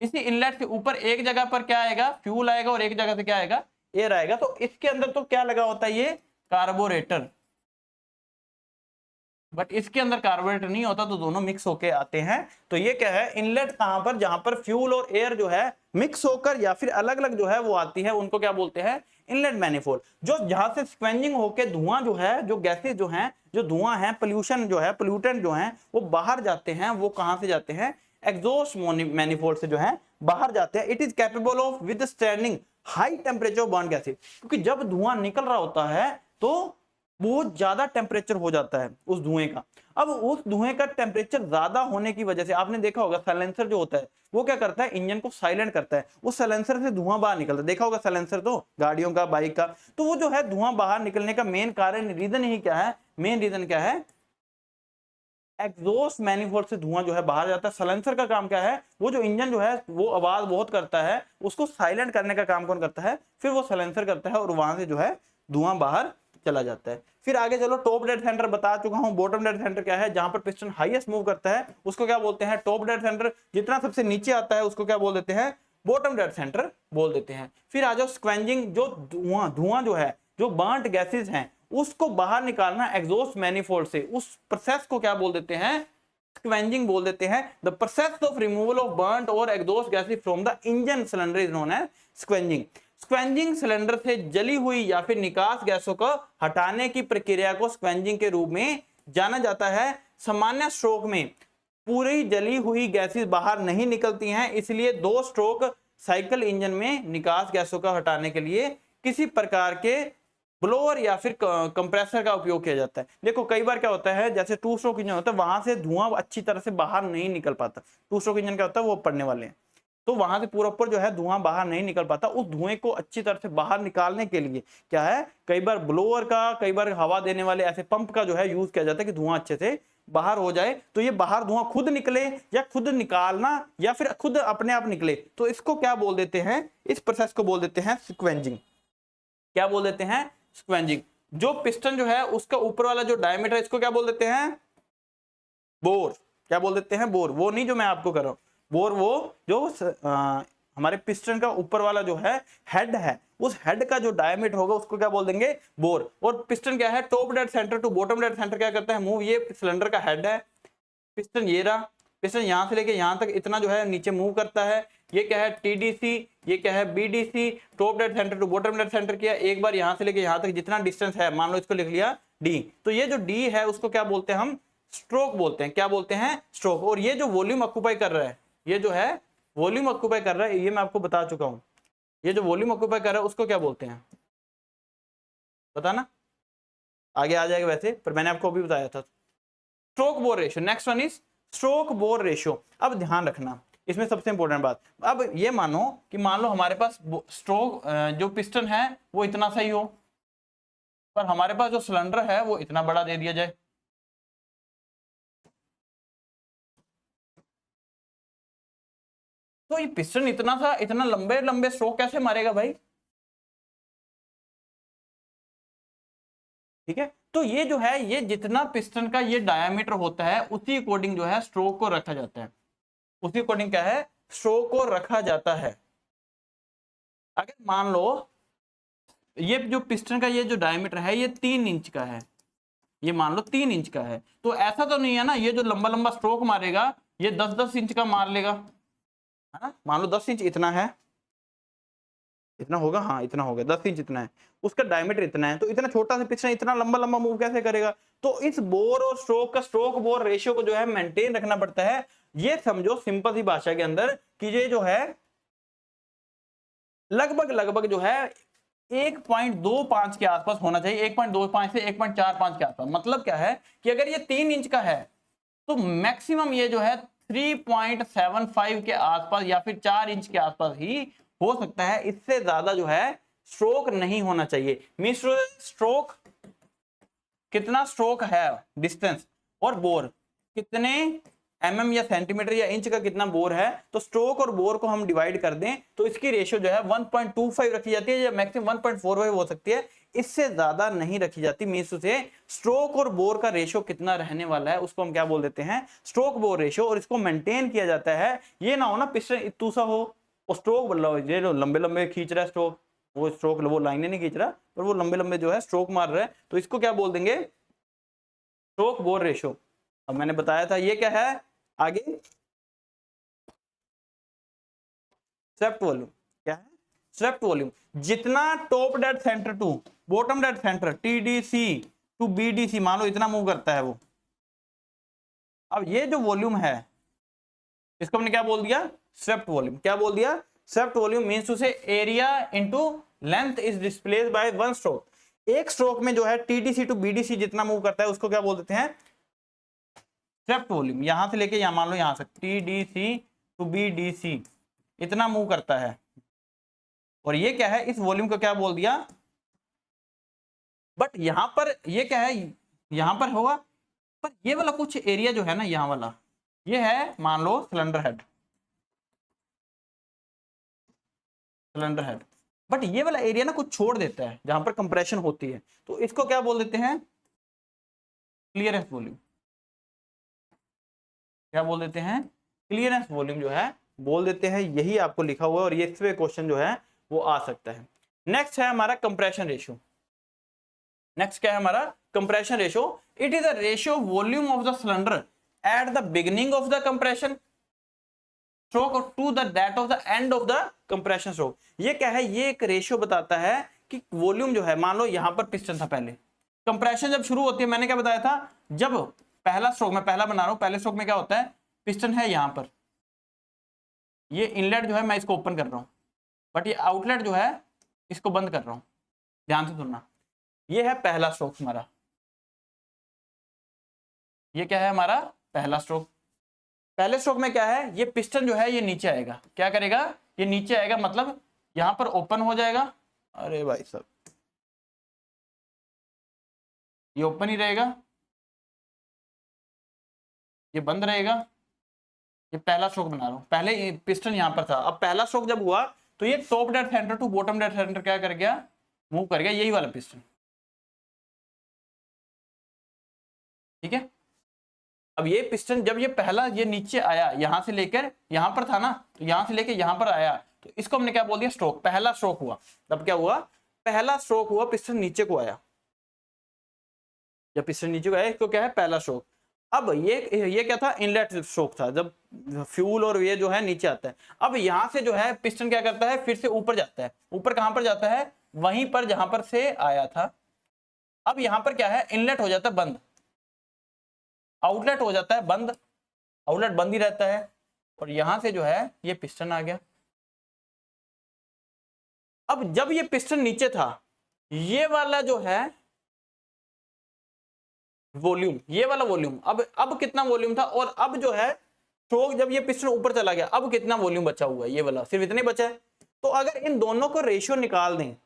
इसी इनलेट के ऊपर एक जगह पर क्या आएगा, फ्यूल आएगा, और एक जगह से क्या आएगा, एयर आएगा। तो इसके अंदर तो क्या लगा होता है, ये कार्बोरेटर, बट इसके अंदर कार्बोरेटर नहीं होता, तो दोनों मिक्स होके आते हैं। तो ये क्या है, इनलेट कहां पर, जहां पर फ्यूल और एयर जो है मिक्स होकर या फिर अलग अलग जो है वो आती है, उनको क्या बोलते हैं, इनलेट मैनिफोल्ड। जो जहां से स्क्वेंजिंग होके धुआं जो है, जो गैसेस जो हैं, जो धुआं है, पोल्यूशन जो है, पोल्यूटेंट जो है, वो बाहर जाते हैं। वो कहां से जाते हैं, एग्जॉस्ट मैनिफोल्ड से जो है बाहर जाते हैं। It is capable of withstanding high temperature burn gases, क्योंकि जब धुआं निकल रहा होता है तो बहुत ज्यादा टेम्परेचर हो जाता है उस धुएं का। अब उस धुएं का टेम्परेचर ज्यादा होने की वजह से आपने देखा होगा, साइलेंसर जो होता है वो क्या करता है, इंजन को साइलेंट करता है, उस साइलेंसर से धुआं बाहर निकलता है। देखा होगा साइलेंसर तो गाड़ियों का, बाइक का। तो वो जो है धुआं बाहर निकलने का मेन कारण, रीजन ही क्या है, मेन रीजन क्या है, एग्जॉस्ट मैनिफोल्ड से धुआं जो है बाहर जाता है। साइलेंसर का काम क्या है, वो जो इंजन जो है वो आवाज बहुत करता है, उसको साइलेंट करने का काम कौन करता है, फिर वो साइलेंसर करता है, और वहां से जो है धुआं बाहर चला जाता है। फिर आगे चलो, टॉप डेड सेंटर बता चुका हूं। बॉटम डेड सेंटर क्या है, जहां पर पिस्टन हाईएस्ट मूव करता है उसको क्या बोलते हैं, टॉप डेड सेंटर। जितना सबसे नीचे आता है उसको क्या बोल देते हैं, बॉटम डेड सेंटर बोल देते हैं। फिर आ जाओ स्क्वेंजिंग, जो धुआं जो है, जो बर्न्ड गैसेज हैं, उसको बाहर निकालना एग्जॉस्ट मैनिफोल्ड से, उस प्रोसेस को क्या बोल देते हैं, स्क्वेंजिंग बोल देते हैं। The process of removal of burned और exhaust gases from the engine cylinder is known as scavenging. Scavenging cylinder से जली हुई या फिर निकास गैसों को हटाने की प्रक्रिया को स्क्वेंजिंग के रूप में जाना जाता है। सामान्य स्ट्रोक में पूरी जली हुई गैसेस बाहर नहीं निकलती हैं, इसलिए 2 स्ट्रोक साइकिल इंजन में निकास गैसों को हटाने के लिए किसी प्रकार के ब्लोअर या फिर कंप्रेसर का उपयोग किया जाता है। देखो कई बार क्या होता है, जैसे 2 स्ट्रोक इंजन होता है, वहां से धुआं अच्छी तरह से बाहर नहीं निकल पाता। 2 स्ट्रोक इंजन क्या होता है, वो पढ़ने वाले हैं, तो वहां से पूरा ऊपर जो है धुआं बाहर नहीं निकल पाता। उस धुएं को अच्छी तरह से बाहर निकालने के लिए क्या है, कई बार ब्लोअर का, कई बार हवा देने वाले ऐसे पंप का जो है यूज किया जाता है कि धुआं अच्छे से बाहर हो जाए। तो ये बाहर धुआं खुद निकले या खुद निकालना या फिर खुद अपने आप निकले, तो इसको क्या बोल देते हैं, इस प्रोसेस को बोल देते हैं स्क्वेंजिंग। क्या बोल देते हैं, स्क्वेंजिंग। जो पिस्टन जो है उसका ऊपर वाला जो डायमीटर, इसको क्या बोल देते हैं, बोर। क्या बोल देते हैं, बोर। वो नहीं जो मैं आपको कर रहा हूं, बोर वो जो हमारे पिस्टन का ऊपर वाला जो है हेड है, उस हेड का जो डायमीटर होगा उसको क्या बोल देंगे, बोर। और पिस्टन क्या है, top dead centre to bottom dead centre क्या करता है, मूव। ये सिलेंडर का हेड है, पिस्टन ये रहा, पिस्टन यहां से लेके यहां तक इतना जो है नीचे मूव करता है। ये क्या है, टीडीसी, ये क्या है, BDC. Top dead centre to bottom dead centre किया, एक बार यहां से लेके यहां तक जितना डिस्टेंस है, मान लो इसको लिख लिया डी। तो ये जो डी है उसको क्या बोलते हैं हम, स्ट्रोक बोलते हैं। क्या बोलते हैं, स्ट्रोक। और ये जो वॉल्यूम ऑक्यूपाई कर रहा है, ये जो है वॉल्यूम ऑक्यूपाई कर रहा है, ये मैं आपको बता चुका हूं। ये जो वॉल्यूम ऑक्यूपाई कर रहा है उसको क्या बोलते हैं, पता ना, आगे आ जाएगा वैसे, पर मैंने आपको अभी बताया था। Stroke bore ratio, next one is stroke bore ratio. अब ध्यान रखना, इसमें सबसे इंपॉर्टेंट बात, अब ये मानो कि मान लो हमारे पास स्ट्रोक जो पिस्टन है वो इतना सही हो, पर हमारे पास जो सिलेंडर है वो इतना बड़ा दे दिया जाए, तो ये पिस्टन इतना सा, इतना लंबे लंबे स्ट्रोक कैसे मारेगा भाई। ठीक है, तो ये जो है, ये जितना पिस्टन का ये डायामीटर होता है उसी अकॉर्डिंग जो है स्ट्रोक को रखा जाता है, उसी अकॉर्डिंग क्या है, स्ट्रोक को रखा जाता है। अगर मान लो ये जो पिस्टन का ये जो डायमीटर है ये 3 इंच का है, ये मान लो 3 इंच का है, तो ऐसा तो नहीं है ना ये जो लंबा लंबा स्ट्रोक मारेगा ये 10-10 इंच का मार लेगा, है ना। मान लो 10 इंच इतना है, इतना होगा, हाँ इतना होगा, 10 इंच इतना है, उसका डायमीटर इतना है, तो इतना छोटा सा पिस्टन इतना लंबा लंबा मूव कैसे करेगा। तो इस बोर और स्ट्रोक का स्ट्रोक बोर रेशियो को जो है मेंटेन रखना पड़ता है। ये समझो सिंपल सी भाषा के अंदर कि ये जो है लगभग लगभग जो है 1.25 के आसपास होना चाहिए, 1.25 से 1.45 के आसपास। मतलब क्या है कि अगर ये 3 इंच का है तो मैक्सिमम ये जो है 3.75 के आसपास या फिर 4 इंच के आसपास ही हो सकता है, इससे ज्यादा जो है स्ट्रोक नहीं होना चाहिए। मींस स्ट्रोक कितना स्ट्रोक है, डिस्टेंस और बोर कितने mm या सेंटीमीटर या इंच का कितना बोर है, तो स्ट्रोक और बोर को हम डिवाइड कर दें तो इसकी रेशियो जो है 1.25 रखी जाती है या मैक्सिमम 1.45 हो सकती है, इससे ज्यादा नहीं रखी जाती। मींस उसे स्ट्रोक और बोर का रेशियो कितना रहने वाला है उसको हम क्या बोल देते हैं, स्ट्रोक बोर रेशियो, और इसको मेंटेन किया जाता है। ये ना हो ना पिस्टन इतू सा हो और स्ट्रोक ये लंबे लंबे खींच रहा है स्ट्रोक, वो स्ट्रोक वो लाइनें नहीं खींच रहा पर वो लंबे लंबे जो है स्ट्रोक मार रहा है, तो इसको क्या बोल देंगे, स्ट्रोक बोर रेशियो। अब मैंने बताया था ये क्या है, आगे स्वेप्ट वॉल्यूम। क्या है, स्वेप्ट वॉल्यूम। जितना top dead centre to bottom dead centre TDC to BDC मान लो इतना मूव करता है वो। अब ये जो वॉल्यूम है इसको हमने क्या बोल दिया, स्वेप्ट वॉल्यूम। क्या बोल दिया, स्वेप्ट वॉल्यूम मींस टू से area into length is displaced by one stroke. एक स्ट्रोक में जो है टीडीसी टू बीडीसी जितना मूव करता है उसको क्या बोल देते हैं, स्वेप्ट वॉल्यूम। यहां से लेके यहां मान लो यहां से टीडीसी टू बीडीसी इतना मूव करता है, और ये क्या है, इस वॉल्यूम को क्या बोल दिया। बट यहां पर ये क्या है, यहां पर होगा, पर ये वाला कुछ एरिया जो है ना यहां वाला, ये है मान लो cylinder head, cylinder head. But ये वाला एरिया ना कुछ छोड़ देता है जहां पर कंप्रेशन होती है, तो इसको क्या बोल देते हैं, क्लियरेंस वॉल्यूम। क्या बोल देते हैं, क्लियरेंस वॉल्यूम जो है बोल देते हैं। यही आपको लिखा हुआ है और ये इस पे क्वेश्चन जो है वो आ सकता है। नेक्स्ट है हमारा कंप्रेशन रेशियो। नेक्स्ट क्या है हमारा, compression ratio. It is a ratio volume of the cylinder at the beginning of the compression stroke to the that of the end of the compression stroke. ये क्या है, ये एक रेशियो बताता है कि वॉल्यूम जो है, मान लो यहां पर पिस्टन था, पहले कंप्रेशन जब शुरू होती है, मैंने क्या बताया था, जब पहला स्ट्रोक, मैं पहला बना रहा हूं, पहले स्ट्रोक में क्या होता है, पिस्टन है यहां पर, ये इनलेट जो है मैं इसको ओपन कर रहा हूं, बट ये आउटलेट जो है इसको बंद कर रहा हूं। ध्यान से सुनना, ये है पहला स्ट्रोक हमारा, ये क्या है हमारा पहला स्ट्रोक। पहले स्ट्रोक में क्या है, ये पिस्टन जो है ये नीचे आएगा, क्या करेगा, ये नीचे आएगा, मतलब यहां पर ओपन हो जाएगा, अरे भाई साहब ये ओपन ही रहेगा, ये बंद रहेगा। ये पहला स्ट्रोक बना रहा हूं, पहले पिस्टन यहां पर था, अब पहला स्ट्रोक जब हुआ तो ये top dead centre to bottom dead centre क्या कर गया, मूव कर गया, यही वाला पिस्टन। ठीक है, अब ये पिस्टन जब ये पहला ये नीचे आया, यहां से लेकर यहां पर था ना, तो यहां से लेकर यहां पर आया, तो इसको हमने क्या बोल दिया, स्ट्रोक। पहला स्ट्रोक हुआ, तब क्या हुआ, पहला स्ट्रोक हुआ, पिस्टन नीचे को आया, जब पिस्टन नीचे को आया इसको क्या है, पहला स्ट्रोक। अब ये क्या था, इनलेट स्ट्रोक था, जब फ्यूल और ये जो है नीचे आता है। अब यहां से जो है पिस्टन क्या करता है, फिर से ऊपर जाता है, ऊपर कहां पर जाता है, वहीं पर जहां पर से आया था। अब यहां पर क्या है, इनलेट हो जाता है बंद, आउटलेट हो जाता है बंद, आउटलेट बंद ही रहता है, और यहां से जो है ये पिस्टन आ गया। अब जब ये पिस्टन नीचे था, ये वाला जो है वॉल्यूम, ये वाला वॉल्यूम, अब कितना वॉल्यूम था, और अब जो है स्ट्रोक जब ये पिस्टन ऊपर चला गया, अब कितना वॉल्यूम बचा हुआ है, ये वाला सिर्फ इतने बचा है। तो अगर इन दोनों को रेशियो निकाल दें,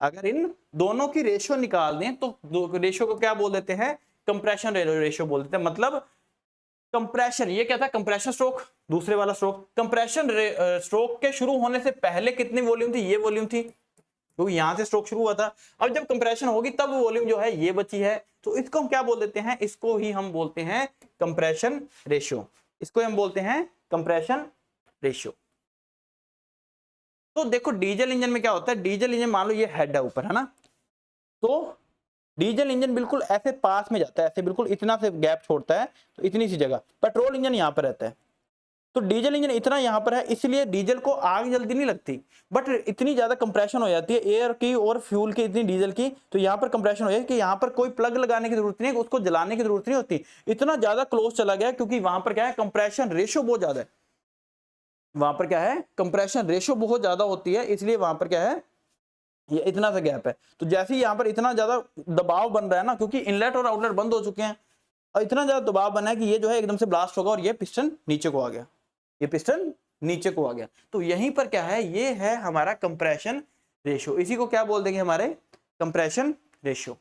अगर इन दोनों की रेशियो निकाल दें तो रेशियो को क्या बोल देते हैं, कंप्रेशन रेशियो बोल देते हैं। मतलब कंप्रेशन, ये क्या था, कंप्रेशन स्ट्रोक, दूसरे वाला स्ट्रोक, कंप्रेशन स्ट्रोक के शुरू होने से पहले कितनी वॉल्यूम थी, ये वॉल्यूम थी, क्योंकि यहां से स्ट्रोक शुरू हुआ था। अब जब कंप्रेशन होगी तब वॉल्यूम जो है ये बची है, तो इसको हम क्या बोल देते हैं, इसको ही हम बोलते हैं कंप्रेशन रेशियो, इसको हम बोलते हैं कंप्रेशन रेशियो। तो देखो डीजल इंजन में क्या होता है, डीजल इंजन मान लो ये हेड है ऊपर, है ना, तो डीजल इंजन बिल्कुल ऐसे पास में जाता है, ऐसे बिल्कुल इतना से गैप छोड़ता है, तो इतनी सी जगह। पेट्रोल इंजन यहां पर रहता है, तो डीजल इंजन इतना यहां पर है, इसलिए डीजल को आग जल्दी नहीं लगती, बट इतनी ज्यादा कंप्रेशन हो जाती है एयर की और फ्यूल की, इतनी डीजल की, तो यहां पर कंप्रेशन हो जाए कि यहां पर कोई प्लग लगाने की जरूरत नहीं है, उसको जलाने की जरूरत नहीं होती, इतना ज्यादा क्लोज चला गया, क्योंकि वहां पर क्या है, कंप्रेशन रेशियो बहुत ज्यादा है, वहां पर क्या है, कंप्रेशन रेशियो बहुत ज्यादा होती है, इसलिए वहां पर क्या है, ये इतना सा गैप है। तो जैसे ही यहाँ पर इतना ज्यादा दबाव बन रहा है ना, क्योंकि इनलेट और आउटलेट बंद हो चुके हैं, और इतना ज्यादा दबाव बना है कि ये जो है एकदम से ब्लास्ट होगा और ये पिस्टन नीचे को आ गया, ये पिस्टन नीचे को आ गया। तो यहीं पर क्या है, ये है हमारा कंप्रेशन रेशियो, इसी को क्या बोल देंगे, हमारे कंप्रेशन रेशियो।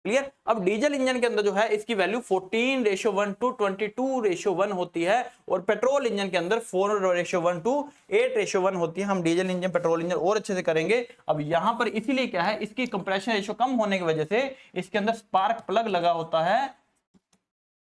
क्लियर। अब डीजल इंजन के अंदर जो है इसकी वैल्यू 14:1 to 22:1 होती है, और पेट्रोल इंजन के अंदर 4:1 to 8:1 होती है। हम डीजल इंजन पेट्रोल इंजन और अच्छे से करेंगे। अब यहां पर इसीलिए क्या है, इसकी कंप्रेशन रेशियो कम होने की वजह से इसके अंदर स्पार्क प्लग लगा होता है,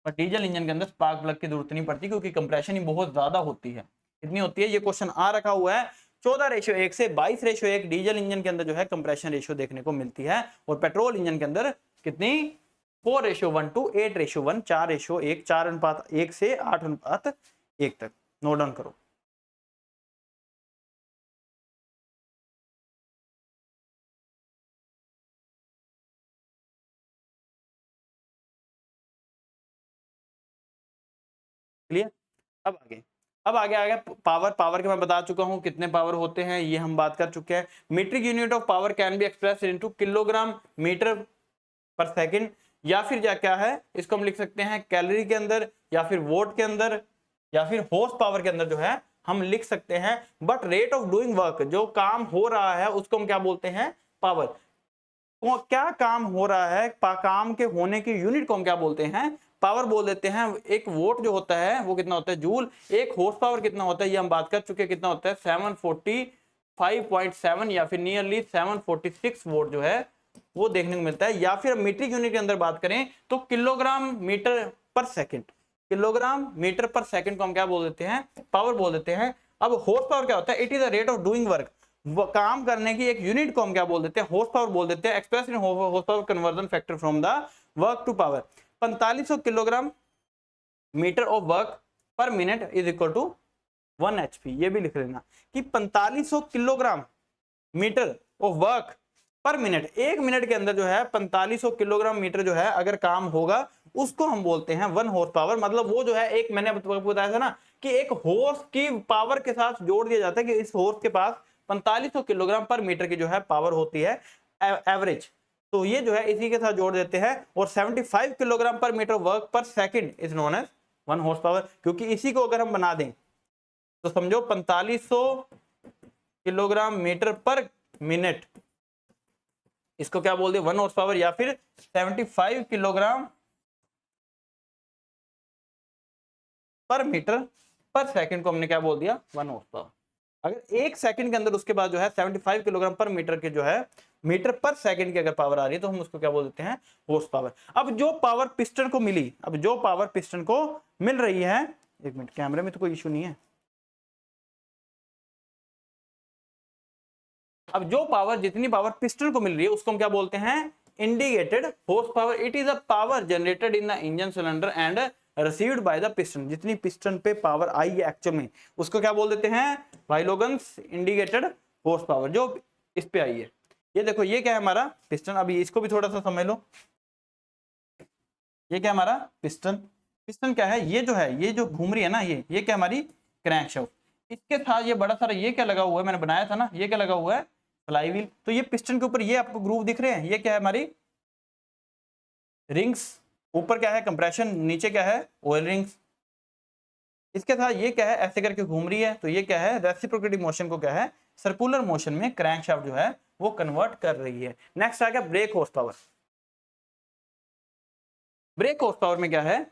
पर डीजल इंजन के अंदर स्पार्क प्लग की जरूरत नहीं पड़ती, क्योंकि कंप्रेशन ही बहुत ज्यादा होती है। कितनी होती है, ये क्वेश्चन आ रखा हुआ है, 14:1 से 22:1 डीजल इंजन के अंदर जो है कंप्रेशन रेशियो देखने को मिलती है, और पेट्रोल इंजन के अंदर कितनी, 4:1 to 8:1, 4:1, 4:1 से 8:1 तक। नोट डाउन करो। क्लियर। अब आगे आ गया पावर। पावर के मैं बता चुका हूं कितने पावर होते हैं, ये हम बात कर चुके हैं। Metric unit of power can be express into kilogram metre per second, या फिर क्या है, इसको हम लिख सकते हैं कैलोरी के अंदर, या फिर वोट के अंदर, या फिर हॉर्स पावर के अंदर जो है हम लिख सकते हैं। But rate of doing work, जो काम हो रहा है उसको हम क्या बोलते हैं, पावर। तो क्या काम हो रहा है, काम के होने की यूनिट को हम क्या बोलते हैं, पावर बोल देते हैं। एक वोट जो होता है वो कितना होता है, जूल। एक हॉर्स पावर कितना होता है, ये हम बात कर चुके हैं, कितना होता है 745.7 या फिर नियरली 746 वोट जो है वो देखने को मिलता है। या फिर मीट्रिक यूनिट के अंदर बात करें तो kilogram metre per second, kilogram metre per second को हम क्या बोल देते हैं, पावर बोल देते हैं। अब हॉर्स पावर क्या होता है, it is the rate of doing work, काम करने की एक यूनिट को हम क्या बोल देते हैं, हॉर्स पावर बोल देते हैं। Express in horsepower conversion factor from the work to power. 4500 kilogram metre of work per minute is equal to 1 HP। ये भी लिख लेना कि 4500 kilogram metre of work per minute, एक मिनट के अंदर जो है 4500 किलोग्राम मीटर जो है अगर काम होगा, उसको हम बोलते हैं 1 हॉर्स पावर। मतलब वो जो है, एक मैंने बताया था ना कि एक हॉर्स की पावर के साथ जोड़ दिया जाता है कि इस हॉर्स के पास 4500 किलोग्राम पर मीटर की जो है पावर होती है एवरेज, तो ये जो है इसी के साथ जोड़ देते हैं। और 75 kilogram per metre work per second is known as 1 horsepower, क्योंकि इसी को अगर हम बना दें तो समझो 4500 किलोग्राम मीटर पर मिनट, इसको क्या बोल दे 1 हॉर्स पावर, या फिर 75 kilogram per metre per second को हमने क्या बोल दिया, 1 हॉर्स पावर। अगर एक सेकंड के अंदर उसके बाद जो है 75 किलोग्राम पर मीटर के जो है मीटर पर सेकंड की अगर पावर आ रही है तो हम उसको क्या बोल देते हैं, हॉर्स पावर। अब जो पावर पिस्टन को मिली, अब जो पावर पिस्टन को मिल रही है, एक मिनट, कैमरे में तो कोई इशू नहीं है। अब जो पावर, जितनी पावर पिस्टन को मिल रही है उसको हम क्या बोलते हैं, indicated horse power. It is a power generated in the engine cylinder and received by the piston. जितनी पिस्टन पे पावर आई है एक्चुअल में, उसको क्या बोल देते हैं भाई लोगन्स, इंडिकेटेड हॉर्स पावर, जो इस पे आई है। ये देखो, ये क्या है हमारा पिस्टन। अभी इसको भी थोड़ा सा समझ लो, ये क्या हमारा पिस्टन। पिस्टन क्या है, ये जो है, ये जो घूम रही है ना, ये क्या हमारी क्रैंकशाफ्ट। इसके साथ ये बड़ा सारा ये क्या लगा हुआ है, मैंने बनाया था ना, ये क्या लगा हुआ है, फ्लाई व्हील। तो ये पिस्टन के ऊपर ये आपको ग्रूव दिख रहे हैं, ये क्या है हमारी रिंग्स। ऊपर क्या है कंप्रेशन, नीचे क्या है ऑयल रिंग्स। इसके साथ ये क्या है, ऐसे करके घूम रही है, तो ये क्या है रेसिप्रोकेटिंग मोशन को क्या है, सर्कुलर मोशन में क्रैंकशाफ्ट जो है वो कन्वर्ट कर रही है। नेक्स्ट आ गया break horse power. Break horse power में क्या है,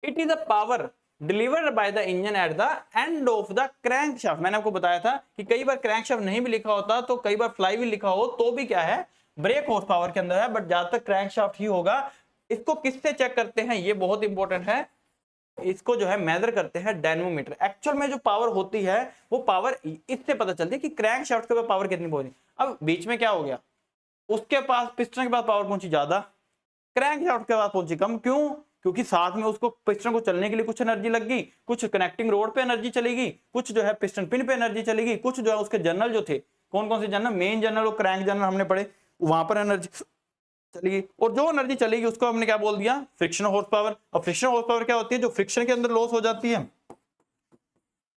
it is a power delivered by the engine at the end of the crankshaft. मैंने आपको बताया था कि कई बार क्रैंकशाफ्ट नहीं भी लिखा होता, तो कई बार फ्लाईव्हील लिखा हो तो भी क्या है, ब्रेक हॉर्स पावर के अंदर है, बट ज्यादातर क्रैंकशाफ्ट ही होगा। इसको किससे चेक करते हैं, ये बहुत इंपॉर्टेंट है, इसको जो है मेजर करते हैं डायनमोमीटर। एक्चुअल में जो पावर होती है वो पावर इससे पता चलती है कि क्रैंकशाफ्ट के पास पावर कितनी पहुंची। अब बीच में क्या हो गया, उसके पास पिस्टन के पास पावर पहुंची ज्यादा, क्रैंकशाफ्ट के पास पहुंची कम। क्यों? क्योंकि साथ में उसको पिस्टन को चलने के लिए कुछ एनर्जी लग गई, कुछ कनेक्टिंग रोड पे एनर्जी चलेगी, कुछ जो है पिस्टन पिन पे एनर्जी चलेगी, कुछ जो है उसके जर्नल जो थे, कौन कौन से जर्नल, मेन जर्नल और क्रैंक जर्नल हमने पढ़े, वहां पर एनर्जी चलेगी। और जो एनर्जी चलेगी उसको हमने क्या बोल दिया, फ्रिक्शन हॉर्स पावर। और फ्रिक्शन हॉर्स पावर क्या होती है, जो फ्रिक्शन के अंदर लॉस हो जाती है।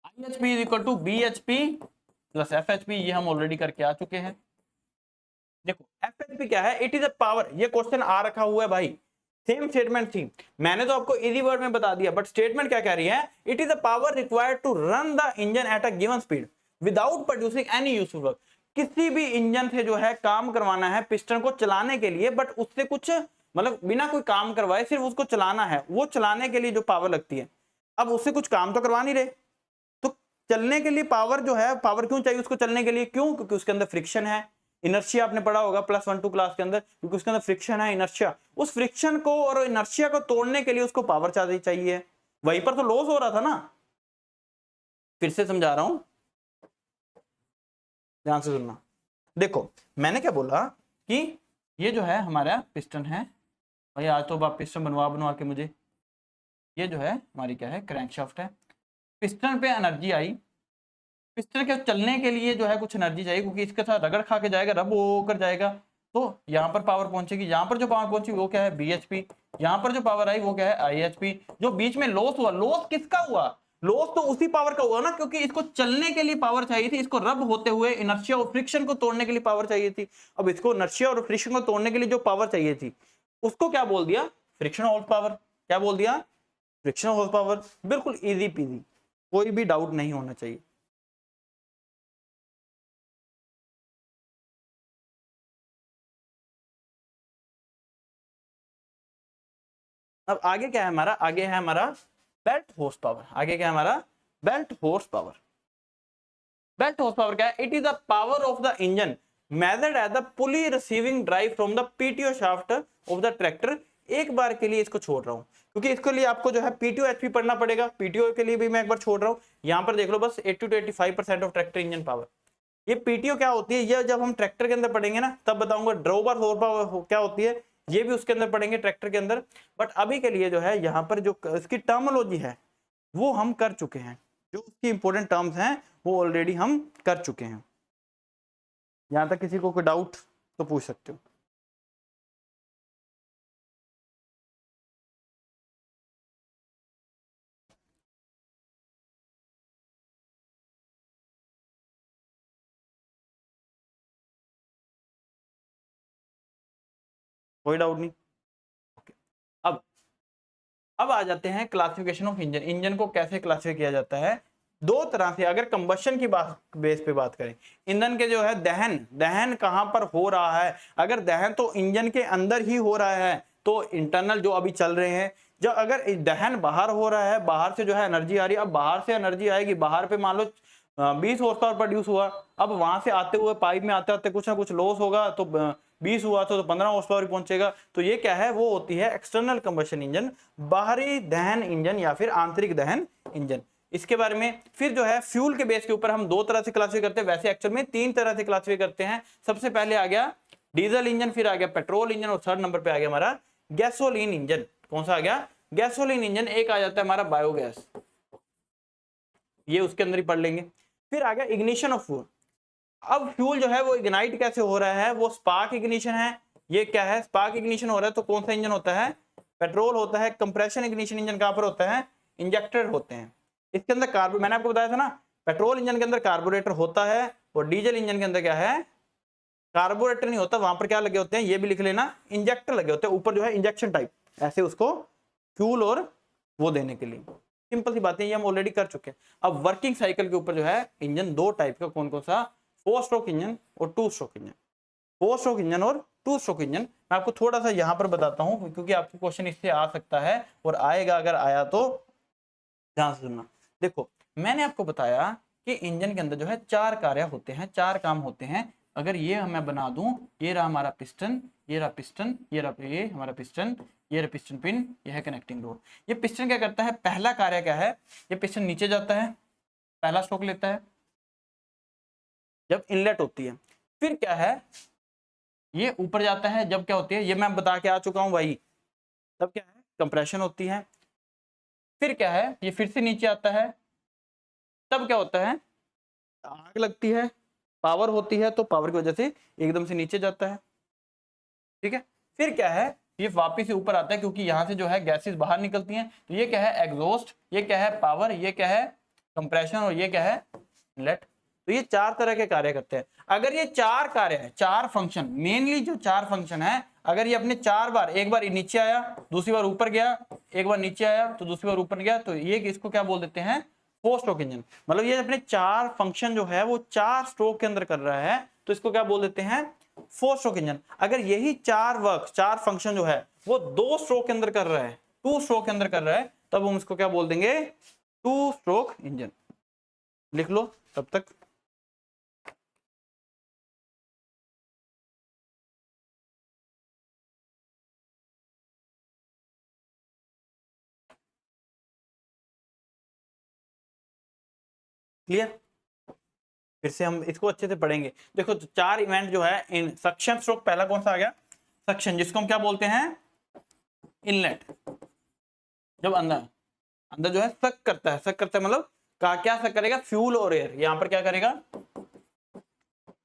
IHP is equal to BHP plus FHP, ये हम ऑलरेडी करके आ चुके हैं। देखो FHP क्या है, इट इज अ पावर, ये क्वेश्चन आ रखा हुआ है भाई, सेम स्टेटमेंट थी, मैंने तो आपको इजी वर्ड में बता दिया, बट स्टेटमेंट क्या कह रही है, it is a power required to run the engine at a given speed without producing any useful work. किसी भी इंजन से जो है काम करवाना है पिस्टन को चलाने के लिए, बट उससे कुछ मतलब बिना कोई काम करवाए सिर्फ उसको चलाना है, वो चलाने के लिए जो पावर लगती है, अब उससे कुछ काम तो करवा नहीं रहे, तो चलने के लिए पावर जो है, पावर क्यों चाहिए उसको चलने के लिए, क्यों? क्योंकि उसके अंदर फ्रिक्शन है, इनर्शिया आपने पढ़ा होगा +1 2 क्लास के अंदर, क्योंकि उसके अंदर फ्रिक्शन है, इनर्शिया, उस फ्रिक्शन को और इनर्शिया को तोड़ने के लिए उसको पावर चाहिए, वहीं पर तो लॉस हो रहा था ना। फिर से समझा रहा हूं, ध्यान से सुनना। देखो मैंने क्या बोला कि ये जो है हमारा पिस्टन है भाई, आज तो आप पिस्टन बनवा के मुझे, ये जो है हमारी क्या है, क्रैंकशाफ्ट है, पिस्टन पे एनर्जी आई, पिस्टन के चलने के लिए जो है कुछ एनर्जी चाहिए, क्योंकि इसके साथ रगड़ खा के जाएगा, रब होकर जाएगा, तो यहाँ पर पावर पहुंचेगी, यहाँ पर जो पावर पहुंची वो क्या है, BHP, यहाँ पर जो पावर आई वो क्या है, IHP। जो बीच में लॉस हुआ, लॉस किसका हुआ, लॉस तो उसी पावर का हुआ ना, क्योंकि इसको चलने के लिए पावर चाहिए थी, इसको रब होते हुए इनर्शिया और फ्रिक्शन को तोड़ने के लिए पावर चाहिए थी। अब इसको इनर्शिया और फ्रिक्शन को तोड़ने के लिए जो पावर चाहिए थी उसको क्या बोल दिया, फ्रिक्शन हॉर्स पावर। क्या बोल दिया, फ्रिक्शन हॉर्स पावर। बिल्कुल इजी पीजी, कोई भी डाउट नहीं होना चाहिए। अब आगे क्या है हमारा, आगे है हमारा बेल्ट हॉर्स पावर। आगे क्या है हमारा, belt horse power. Belt horse power क्या है, it is the power of the engine measured at the pulley receiving drive from the PTO shaft of the tractor. एक बार के लिए इसको छोड़ रहा हूं, क्योंकि इसके लिए आपको जो है PTO HP पढ़ना पड़ेगा, PTO के लिए भी मैं एक बार छोड़ रहा हूं। यहां पर देख लो बस 80 to 85% of tractor engine power. ये PTO क्या होती है, ये जब हम ट्रैक्टर के अंदर पढ़ेंगे ना तब बताऊंगा। ड्रोबर हॉर्स पावर क्या होती है, ये भी उसके अंदर पढ़ेंगे ट्रैक्टर के अंदर। बट अभी के लिए जो है यहाँ पर जो इसकी टर्मोलॉजी है वो हम कर चुके हैं, जो उसकी इंपॉर्टेंट टर्म्स हैं वो ऑलरेडी हम कर चुके हैं। यहां तक किसी को कोई डाउट तो पूछ सकते हो। कोई डाउट नहीं। ओके, अब आ जाते हैं क्लासिफिकेशन ऑफ इंजन। इंजन को कैसे क्लासिफाई किया जाता है, दो तरह से। अगर कंबशन की बेस पे बात करें, ईंधन के जो है दहन, दहन कहां पर हो रहा है, अगर दहन तो इंजन के अंदर ही हो रहा है तो इंटरनल जो अभी चल रहे हैं। जब अगर दहन बाहर हो रहा है, बाहर से जो है एनर्जी आ रही है, अब बाहर से एनर्जी आएगी, बाहर पे मान लो 20 हॉर्स पावर प्रोड्यूस हुआ, अब वहां से आते हुए पाइप में आते आते कुछ ना कुछ लॉस होगा, तो 20 हुआ तो 15 हॉर्स पावर पहुंचेगा। तो ये क्या है, वो होती है एक्सटर्नल कंबशन इंजन, बाहरी दहन इंजन या फिर आंतरिक दहन इंजन। इसके बारे में फिर जो है फ्यूल के बेस के ऊपर हम दो तरह से क्लासिफाई करते हैं, वैसे एक्चुअल में तीन तरह से क्लासिफाई करते हैं। सबसे पहले आ गया डीजल इंजन, फिर आ गया पेट्रोल इंजन, और थर्ड नंबर पे आ गया हमारा गैसोलीन इंजन। कौन सा आ गया, गैसोलीन इंजन। एक आ जाता है हमारा बायोगैस, ये उसके अंदर ही पढ़ लेंगे। फिर आ गया इग्निशन ऑफ फ्यूल। अब फ्यूल जो है वो इग्नाइट कैसे हो रहा है, वो स्पार्क इग्निशन है। ये क्या है, स्पार्क इग्निशन हो रहा है, तो कौन सा इंजन होता है, पेट्रोल होता है। कंप्रेशन इग्निशन इंजन कहां पर होता है, इंजेक्टर होते हैं। इसके अंदर कार्बो, मैंने आपको बताया था ना, पेट्रोल इंजन के अंदर कार्बोरेटर होता है, और डीजल इंजन के अंदर क्या है, कार्बोरेटर नहीं होता, वहां पर क्या लगे होते हैं, ये भी लिख लेना, इंजेक्टर लगे होते हैं ऊपर जो है, इंजेक्शन टाइप, ऐसे उसको फ्यूल और वो देने के लिए। सिंपल सी बातें ये हम ऑलरेडी कर चुके हैं। अब वर्किंग साइकिल के ऊपर जो है इंजन दो टाइप का, कौन कौन सा, 4 स्ट्रोक इंजन और 2 स्ट्रोक इंजन। 4 स्ट्रोक इंजन और 2 स्ट्रोक इंजन मैं आपको थोड़ा सा यहां पर बताता हूं, क्योंकि आपको क्वेश्चन इससे आ सकता है, और आएगा अगर आया तो ध्यान से सुनना। देखो मैंने आपको बताया कि इंजन के अंदर जो है 4 कार्य होते हैं, 4 काम होते हैं। अगर ये मैं बना दूं, ये रहा हमारा पिस्टन, ये रहा पिस्टन, ये हमारा पिस्टन, ये रहा पिस्टन पिन, ये है कनेक्टिंग रोड। ये पिस्टन क्या करता है, पहला कार्य क्या है, ये पिस्टन नीचे जाता है, पहला स्ट्रोक लेता है जब इनलेट होती है। फिर क्या है, ये ऊपर जाता है जब क्या होती है, ये मैं बता के आ चुका हूं भाई, तब क्या है कंप्रेशन होती है। फिर क्या है, ये फिर से नीचे आता है, तब क्या होता है, आग लगती है, पावर होती है, तो पावर की वजह से एकदम से नीचे जाता है। ठीक है, फिर क्या है, ये वापिस से ऊपर आता है क्योंकि यहाँ से जो है गैसेस बाहर निकलती हैं। तो ये क्या है एग्जॉस्ट, ये क्या है पावर, ये क्या है कंप्रेशन, और ये क्या है इनलेट। तो ये 4 तरह के कार्य करते हैं। अगर ये 4 कार्य है, 4 फंक्शन, मेनली जो 4 फंक्शन है, अगर ये अपने 4 बार, एक बार नीचे आया, दूसरी बार ऊपर गया, एक बार नीचे आया तो दूसरी बार ऊपर गया, तो ये इसको क्या बोल देते हैं 4 स्ट्रोक इंजन। मतलब ये अपने 4 फंक्शन जो है वो 4 स्ट्रोक के अंदर कर रहा है, तो इसको क्या बोल देते हैं 4 स्ट्रोक इंजन। अगर यही 4 वर्क, 4 फंक्शन जो है वो 2 स्ट्रोक के अंदर कर रहा है, 2 स्ट्रोक के अंदर कर रहा है, तब हम इसको क्या बोल देंगे 2 स्ट्रोक इंजन। लिख लो तब तक। क्लियर, फिर से हम इसको अच्छे से पढ़ेंगे। देखो 4 इवेंट जो है इन सक्शन स्ट्रोक, पहला कौन सा आ गया सक्शन, जिसको हम क्या बोलते हैं इनलेट। जब अंदर अंदर जो है सक करता है, सक करता है मतलब क्या सक करेगा, फ्यूल और एयर, यहां पर क्या करेगा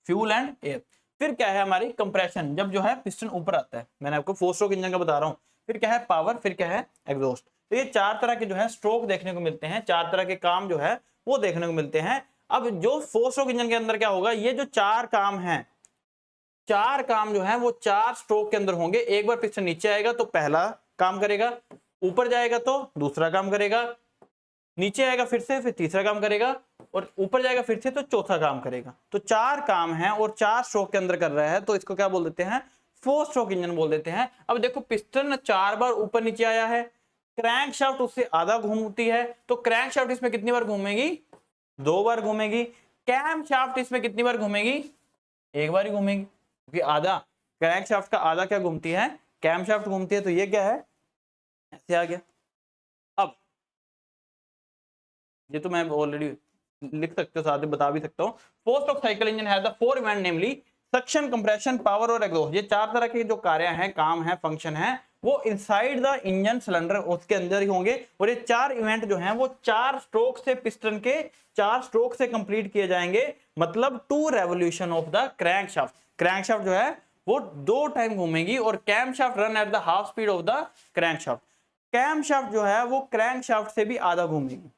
फ्यूल एंड एयर। फिर क्या है हमारी कंप्रेशन, जब जो है पिस्टन ऊपर आता है, मैंने आपको 4 स्ट्रोक इंजन का बता रहा हूं। फिर क्या है पावर, फिर क्या है एग्जॉस्ट। तो ये 4 तरह के जो है स्ट्रोक देखने को मिलते हैं, 4 तरह के काम जो है वो देखने को मिलते हैं। अब जो 4 स्ट्रोक इंजन के अंदर क्या होगा, ये जो 4 काम है, 4 काम जो है वो 4 स्ट्रोक के अंदर होंगे। एक बार पिस्टन नीचे आएगा तो पहला काम करेगा, ऊपर जाएगा तो दूसरा काम करेगा, नीचे आएगा फिर तीसरा काम करेगा, और ऊपर जाएगा फिर से तो चौथा काम करेगा। तो 4 काम है और 4 स्ट्रोक के अंदर कर रहा है, तो इसको क्या बोल देते हैं 4 स्ट्रोक इंजन बोल देते हैं। अब देखो पिस्टन 4 बार ऊपर नीचे आया है, क्रैंक शाफ्ट उससे आधा घूमती है, तो क्रैंक शाफ्ट इसमें कितनी बार घूमेगी 2 बार घूमेगी। कैम शाफ्ट इसमें कितनी बार घूमेगी 1 बार ही घूमेगी, क्योंकि आधा क्रैंक शाफ्ट का आधा क्या घूमती है कैम शाफ्ट घूमती है। तो ये क्या है ऐसे आ गया। अब ये तो मैं ऑलरेडी लिख सकते हो, साथ में बता भी सकता हूँ। Four stroke cycle engine has the 4 event namely suction, compression, power और एग्जॉस्ट। ये 4 तरह के जो कार्य हैं, काम हैं, फंक्शन हैं, वो इनसाइड द इंजन सिलेंडर उसके अंदर ही होंगे। और ये 4 इवेंट जो हैं वो 4 स्ट्रोक से पिस्टन के 4 स्ट्रोक से कंप्लीट किए जाएंगे। मतलब 2 revolution of the crankshaft. Crankshaft जो है वो 2 टाइम घूमेगी, और camshaft run at the half speed of the crankshaft. Camshaft जो है वो क्रैंक शाफ्ट से भी आधा घूमेगी।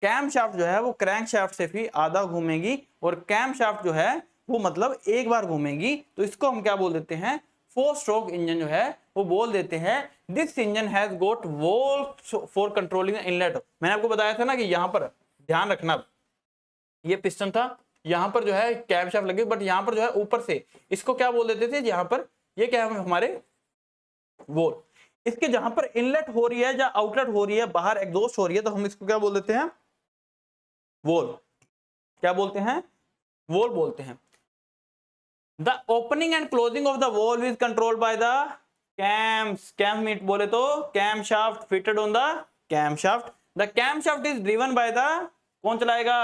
कैम शाफ्ट जो है वो क्रैंक शाफ्ट से भी आधा घूमेगी, और कैम शाफ्ट जो है वो मतलब एक बार घूमेगी। तो इसको हम क्या बोल देते हैं 4 स्ट्रोक इंजन जो है वो बोल देते हैं। This engine has got valve for controlling inlet. मैंने आपको बताया था ना कि यहां पर ध्यान रखना, ये पिस्टन था, यहां पर जो है कैम शाफ्ट लगी, बट यहां पर जो है ऊपर से इसको क्या बोल देते थे, यहां पर ये क्या है हमारे वोल। इसके जहां पर इनलेट हो रही है या आउटलेट हो रही है, बाहर एग्जॉस्ट हो रही है, तो हम इसको क्या बोल देते हैं वोल। क्या बोलते हैं वोल बोलते हैं। The opening and closing of the valve is controlled by the cams. Cam meet बोले तो camshaft fitted on the cam shaft. The cam shaft is driven by the, कौन चलाएगा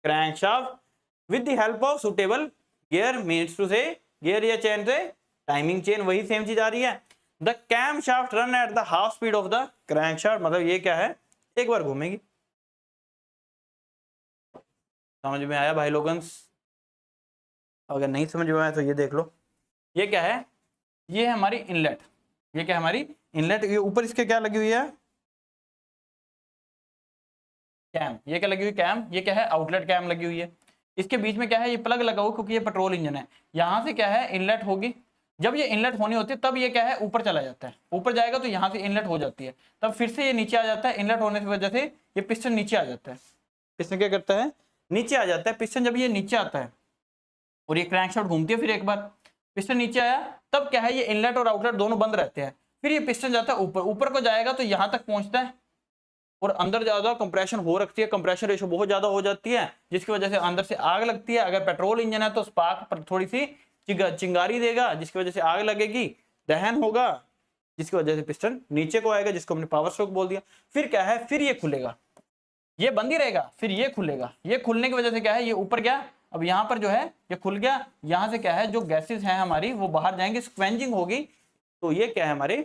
crankshaft, with the help of suitable gear, means to से गियर या चेन से टाइमिंग चेन, वही सेम चीज आ रही है। The cam shaft run at the half speed of the crank shaft. मतलब ये क्या है एक बार घूमेगी। समझ में आया भाई लोगन्स? अगर नहीं समझ में आया तो ये देख लो, ये क्या है, ये है हमारी इनलेट, ये क्या है हमारी इनलेट। ये ऊपर इसके क्या लगी हुई है कैम, ये क्या लगी हुई कैम, ये क्या है आउटलेट कैम लगी हुई है। इसके बीच में क्या है ये प्लग लगा हुआ, क्योंकि ये पेट्रोल इंजन है। यहाँ से क्या है इनलेट होगी, जब ये इनलेट होनी होती है तब ये क्या है ऊपर चला जाता है, ऊपर जाएगा तो यहाँ से इनलेट हो जाती है, तब फिर से ये नीचे आ जाता है। इनलेट होने की वजह से ये पिस्टन नीचे आ जाता है। पिस्टन क्या करता है नीचे आ जाता है। पिस्टन जब ये नीचे आता है और ये क्रैंकशाफ्ट घूमती है, फिर एक बार पिस्टन नीचे आया, तब क्या है ये इनलेट और आउटलेट दोनों बंद रहते हैं। फिर ये पिस्टन जाता है ऊपर, ऊपर को जाएगा तो यहां तक पहुंचता है और अंदर ज्यादा कंप्रेशन हो रखती है, कंप्रेशन रेशो बहुत ज्यादा हो जाती है, जिसकी वजह से अंदर से आग लगती है। अगर पेट्रोल इंजन है तो स्पार्क पर थोड़ी सी चिंगारी देगा, जिसकी वजह से आग लगेगी, दहन होगा, जिसकी वजह से पिस्टन नीचे को आएगा, जिसको हमने पावर स्ट्रोक बोल दिया। फिर क्या है, फिर ये खुलेगा, ये बंद ही रहेगा, फिर ये खुलेगा। ये खुलने की वजह से क्या है, ये ऊपर गया, अब यहाँ पर जो है ये खुल गया, यहाँ से क्या है जो गैसेस हैं हमारी वो बाहर जाएंगे, स्क्वेंजिंग होगी, तो ये क्या है हमारे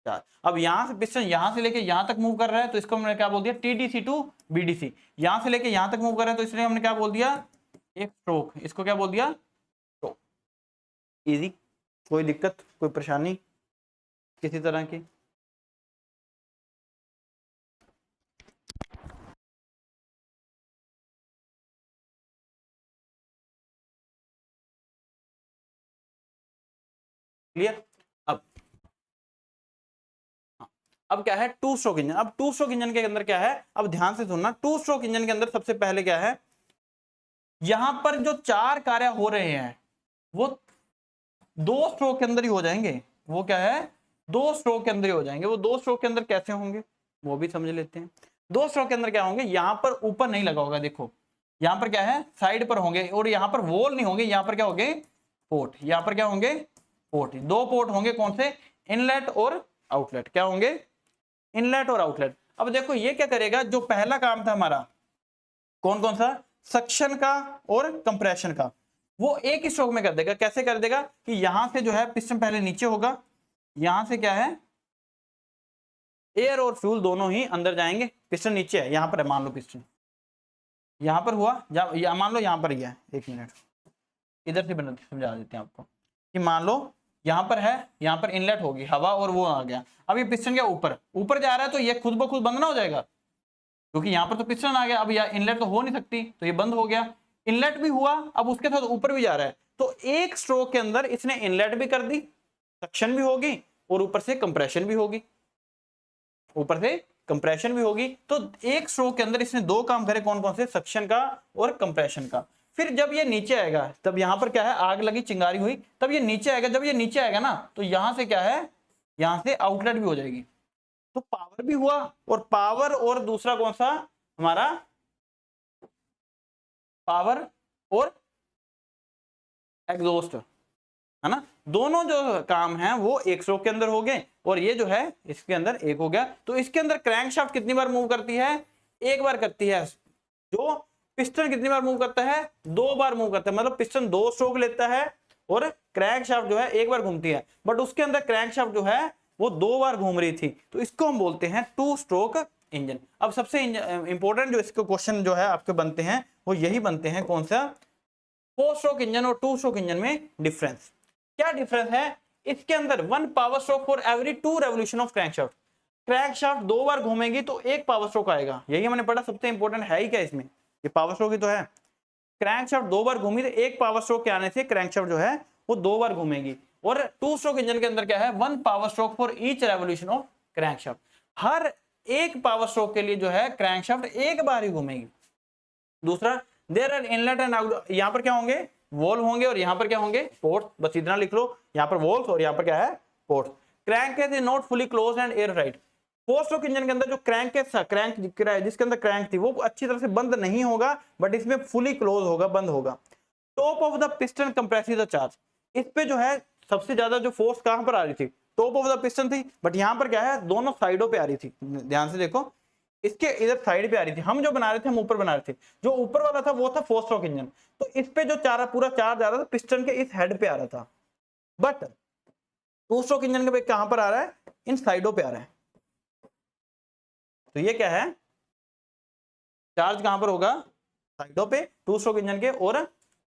चार। अब यहाँ से पिस्टन यहाँ से लेके यहाँ तक मूव कर रहा है, तो इसको हमने क्या बोल दिया, टीडीसी टू बीडीसी। यहाँ से लेके यहाँ तक मूव कर रहा है, तो इसलिए हमने क्या बोल दिया, एक स्ट्रोक। इसको क्या बोल दिया, स्ट्रोक। इजी, कोई दिक्कत, कोई परेशानी किसी तरह की? क्लियर? अब क्या है, टू स्ट्रोक इंजन। अब टू स्ट्रोक इंजन के अंदर क्या है, अब ध्यान से सुनना, टू स्ट्रोक इंजन के अंदर सबसे पहले क्या है, यहां पर जो चार कार्य हो रहे हैं वो दो स्ट्रोक के अंदर ही हो जाएंगे। वो क्या है, दो स्ट्रोक के अंदर ही हो जाएंगे। वो दो स्ट्रोक के अंदर कैसे होंगे वो भी समझ लेते हैं। दो स्ट्रोक के अंदर क्या होंगे, यहां पर ऊपर नहीं लगा होगा, देखो यहां पर क्या है, साइड पर होंगे, और यहां पर वॉल नहीं होंगे, यहां पर क्या होंगे, पोर्ट। यहां पर क्या होंगे, पोर्ट। दो पोर्ट होंगे, कौन से, इनलेट और आउटलेट। क्या होंगे, इनलेट और आउटलेट। अब देखो ये क्या करेगा, जो पहला काम था हमारा कौन कौन सा, सक्शन का और कंप्रेशन का, वो एक ही स्ट्रोक में कर देगा। कैसे कर देगा कि यहां से जो है पिस्टन पहले नीचे होगा, यहां से क्या है, एयर और फ्यूल दोनों ही अंदर जाएंगे। पिस्टन नीचे है, यहां पर है, मान लो पिस्टन यहां पर हुआ, या मान लो यहां पर ही है, एक मिनट इधर से बना समझा देते हैं आपको, कि मान लो यहां पर है, यहां पर इनलेट होगी हवा और वो आ गया। अब ये पिस्टन क्या ऊपर ऊपर जा रहा है, तो ये खुद ब खुद बंद ना हो जाएगा, क्योंकि यहां पर तो पिस्टन आ गया। अब यह इनलेट तो हो नहीं सकती, तो ये बंद हो गया। इनलेट भी हुआ, अब उसके साथ ऊपर भी जा रहा है, तो एक स्ट्रोक के अंदर इसने इनलेट भी कर दी, सक्शन भी होगी, और ऊपर से कंप्रेशन भी होगी, ऊपर से कंप्रेशन भी होगी। तो एक स्ट्रोक के अंदर इसने दो काम करे, कौन कौन से, सक्शन का और कंप्रेशन का। फिर जब ये नीचे आएगा, तब यहां पर क्या है, आग लगी, चिंगारी हुई, तब ये नीचे आएगा। जब ये नीचे आएगा ना, तो यहां से क्या है, यहां से आउटलेट भी हो जाएगी। तो पावर भी हुआ, और पावर और दूसरा कौन सा हमारा, पावर और एग्जॉस्ट, है ना, दोनों जो काम हैं वो एक स्ट्रोक के अंदर हो गए, और ये जो है इसके अंदर एक हो गया। तो इसके अंदर क्रैंकशाफ्ट कितनी बार मूव करती है, एक बार करती है। जो पिस्टन कितनी बार मूव करता है, दो बार मूव करता है। मतलब पिस्टन दो स्ट्रोक लेता है और क्रैंकशाफ्ट जो है एक बार घूमती है, बट उसके अंदर क्रैंकशाफ्ट जो है वो दो बार घूम रही थी, तो इसको हम बोलते हैं टू स्ट्रोक इंजन। अब सबसे इंपॉर्टेंट जो इसके क्वेश्चन जो है आपके बनते हैं वो यही बनते हैं, कौन सा, फोर स्ट्रोक इंजन और टू स्ट्रोक इंजन में डिफरेंस क्या डिफरेंस है। इसके अंदर one power stroke for every two revolution of crankshaft. Crankshaft दो बार घूमेगी तो एक पावर स्ट्रोक आएगा, यही हमने पढ़ा। सबसे इंपॉर्टेंट है ही क्या इसमें, ये पावर स्ट्रोक ही तो है। क्रैंकशाफ्ट दो बार घूमी तो एक पावर स्ट्रोक के आने से क्रैंकशाफ्ट जो है वो दो बार घूमेगी। और टू स्ट्रोक इंजन के अंदर क्या है, one power stroke for each revolution of crankshaft. हर एक पावर स्ट्रोक के लिए जो है क्रैंकशाफ्ट एक बार ही घूमेगी। दूसरा, there are inlet and outlet, यहां पर क्या होंगे, वॉल्व होंगे, और यहां पर क्या होंगे, पोर्ट। बस इतना लिख लो, यहां पर वॉल्व और यहां पर क्या है, port. Crank case is not fully closed end air tight. Four stroke engine के अंदर जो क्रैंक केस था, क्रैंक जिसके अंदर क्रैंक थी, वो अच्छी तरह से बंद नहीं होगा, बट इसमें फुली क्लोज होगा, बंद होगा। Top of the piston compressive the charge, इस पे जो है सबसे ज्यादा जो फोर्स कहां पर आ रही थी, टॉप ऑफ द पिस्टन थी, बट यहां पर क्या है, दोनों साइडों पे आ रही थी। ध्यान से देखो, इसके इधर साइड पे आ रही थी। हम जो बना रहे थे, हम ऊपर बना रहे थे, जो ऊपर वाला था वो था फोर स्ट्रोक इंजन, तो इस पे जो पूरा चार्ज आ रहा था पिस्टन के इस हेड पे आ रहा था। बट टू स्ट्रोक इंजन के कहां पर आ रहा है, इन साइडों पे आ रहा है। तो ये क्या है, चार्ज कहां पर होगा, साइडों पे, टू स्ट्रोक इंजन के, और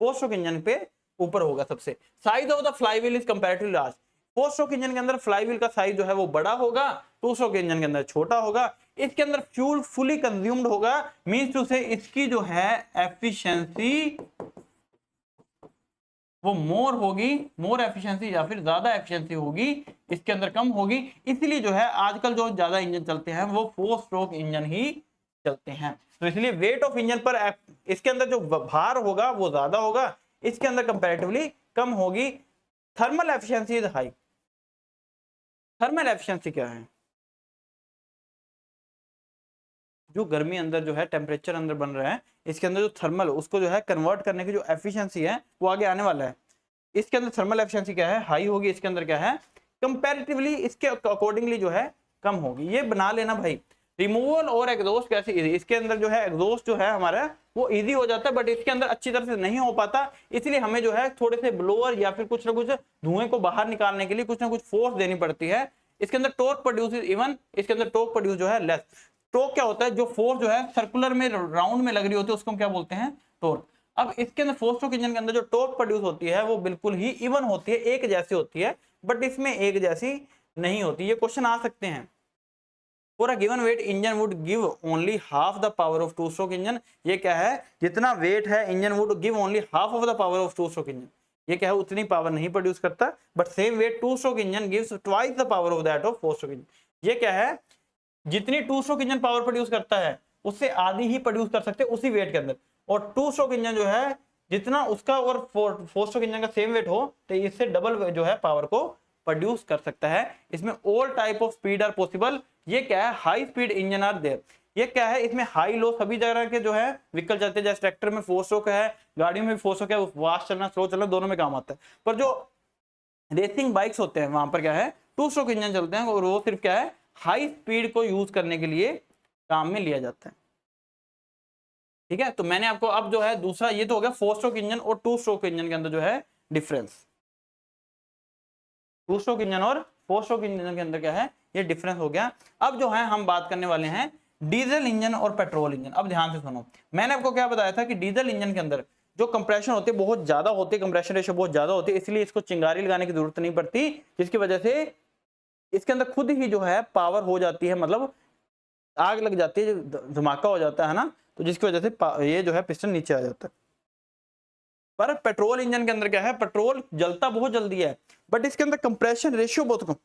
फोर स्ट्रोक इंजन पे ऊपर होगा सबसे। Size of the flywheel is comparatively large. Four stroke engine के अंदर फ्लाईव्हील का साइज जो है वो बड़ा होगा, टू स्ट्रोक इंजन के अंदर छोटा होगा। इसके अंदर फ्यूल फुली कंज्यूम्ड होगा, मींस टू से इसकी जो है एफिशिएंसी वो मोर होगी, मोर एफिशिएंसी, या फिर ज्यादा एफिशिएंसी होगी, इसके अंदर कम होगी। इसलिए जो है आजकल जो ज्यादा इंजन चलते हैं वो फोर स्ट्रोक इंजन ही चलते हैं। तो इसलिए वेट ऑफ इंजन पर इसके अंदर जो भार होगा वो ज्यादा होगा, इसके अंदर कंपैरेटिवली कम होगी। Thermal efficiency is high. Thermal efficiency क्या है? जो गर्मी अंदर जो है टेम्परेचर अंदर बन रहा है, इसके अंदर जो थर्मल उसको जो है कन्वर्ट करने की जो एफिशिएंसी है वो आगे आने वाला है। इसके अंदर थर्मल एफिशिएंसी क्या है? हाई होगी। इसके अंदर क्या है? कंपैरेटिवली इसके अकॉर्डिंगली जो है कम होगी। ये बना लेना भाई। रिमूवल और एग्जॉस्ट कैसे इजी? इसके अंदर जो है एग्जॉस्ट जो है हमारा वो इजी हो जाता है, बट इसके अंदर अच्छी तरह से नहीं हो पाता। इसलिए हमें जो है थोड़े से ब्लोअर या फिर कुछ ना कुछ धुएं को बाहर निकालने के लिए कुछ ना कुछ फोर्स देनी पड़ती है। इसके अंदर टॉर्क प्रोड्यूस इवन, इसके अंदर टॉर्क प्रोड्यूस जो है लेस। टॉर्क क्या होता है? जो फोर्स जो है सर्कुलर में राउंड में लग रही होती है उसको हम क्या बोलते हैं? टॉर्क। अब इसके अंदर फोर स्ट्रोक इंजन के अंदर जो टॉर्क प्रोड्यूस होती है वो बिल्कुल ही इवन होती है, एक जैसी होती है, बट इसमें एक जैसी नहीं होती। ये क्वेश्चन आ सकते हैं। For a given weight engine would give only half the power of two stroke engine। ये क्या है? जितना वेट है engine would give only half of the power of two stroke engine। ये क्या है? उतनी पावर नहीं प्रोड्यूस करता, but same weight two stroke engine gives twice the power of that of four stroke engine. ये क्या है? जितनी two stroke engine power produce करता है उससे आधी ही प्रोड्यूस कर सकते हैं उसी वेट के अंदर। और टू स्ट्रोक इंजन जो है जितना उसका और फोर स्ट्रोक इंजन का सेम वेट हो तो इससे डबल जो है पावर को प्रोड्यूस कर सकता है। इसमें all type of speed are possible. ये क्या है? High speed engine are there. ये क्या है? इसमें हाई लो सभी जगह के जो है व्हीकल चलते हैं। जैसे ट्रैक्टर में फोर स्ट्रोक है, गाड़ियों में भी फोर स्ट्रोक है, फास्ट चलना स्लो चलना दोनों में काम आता है। पर जो रेसिंग बाइक्स होते हैं वहां पर क्या है? टू स्ट्रोक इंजन चलते हैं और वो सिर्फ क्या है? हाई स्पीड को यूज करने के लिए काम में लिया जाता है। ठीक है, तो मैंने आपको अब जो है दूसरा, ये तो हो गया फोर स्ट्रोक इंजन और टू स्ट्रोक इंजन के अंदर जो है डिफरेंस। टू स्ट्रोक इंजन और फोर स्ट्रोक इंजन के अंदर क्या है? ये डिफरेंस हो गया। अब जो है हम बात करने वाले हैं डीजल इंजन और पेट्रोल इंजन। अब ध्यान से सुनो, मैंने आपको क्या बताया था कि डीजल इंजन के अंदर जो कंप्रेशन होती है बहुत ज्यादा होती है, कंप्रेशन रेशियो बहुत ज्यादा होती है, इसलिए इसको चिंगारी लगाने की जरूरत नहीं पड़ती, जिसकी वजह से इसके अंदर खुद ही जो है पावर हो जाती है, मतलब आग लग जाती है, धमाका हो जाता है ना, तो जिसकी वजह से ये जो है पिस्टन नीचे आ जाता है। पर पेट्रोल इंजन के अंदर क्या है? पेट्रोल जलता बहुत जल्दी है, बट इसके अंदर कंप्रेशन रेशियो बहुत कम।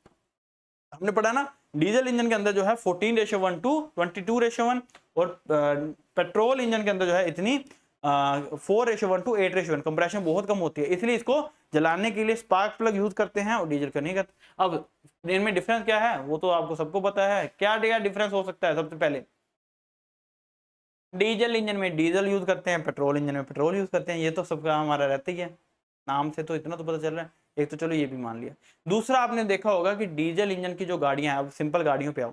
हमने पढ़ा ना डीजल इंजन के अंदर जो है 14:1 to 22:1 और पेट्रोल इंजन के अंदर जो है इतनी 4:1 to 8:1। कंप्रेशन बहुत कम होती है, इसलिए इसको जलाने के लिए स्पार्क प्लग यूज करते हैं और डीजल का नहीं करते। अब इनमें डिफरेंस क्या है वो तो आपको सबको पता है। क्या डिफरेंस हो सकता है? सबसे पहले डीजल इंजन में डीजल यूज करते हैं, पेट्रोल इंजन में पेट्रोल यूज करते हैं। ये तो सबका हमारा रहता ही है, नाम से तो इतना तो पता चल रहा है। एक तो चलो ये भी मान लिया। दूसरा आपने देखा होगा कि डीजल इंजन की जो गाड़ियां हैं, अब सिंपल गाड़ियों पे आओ,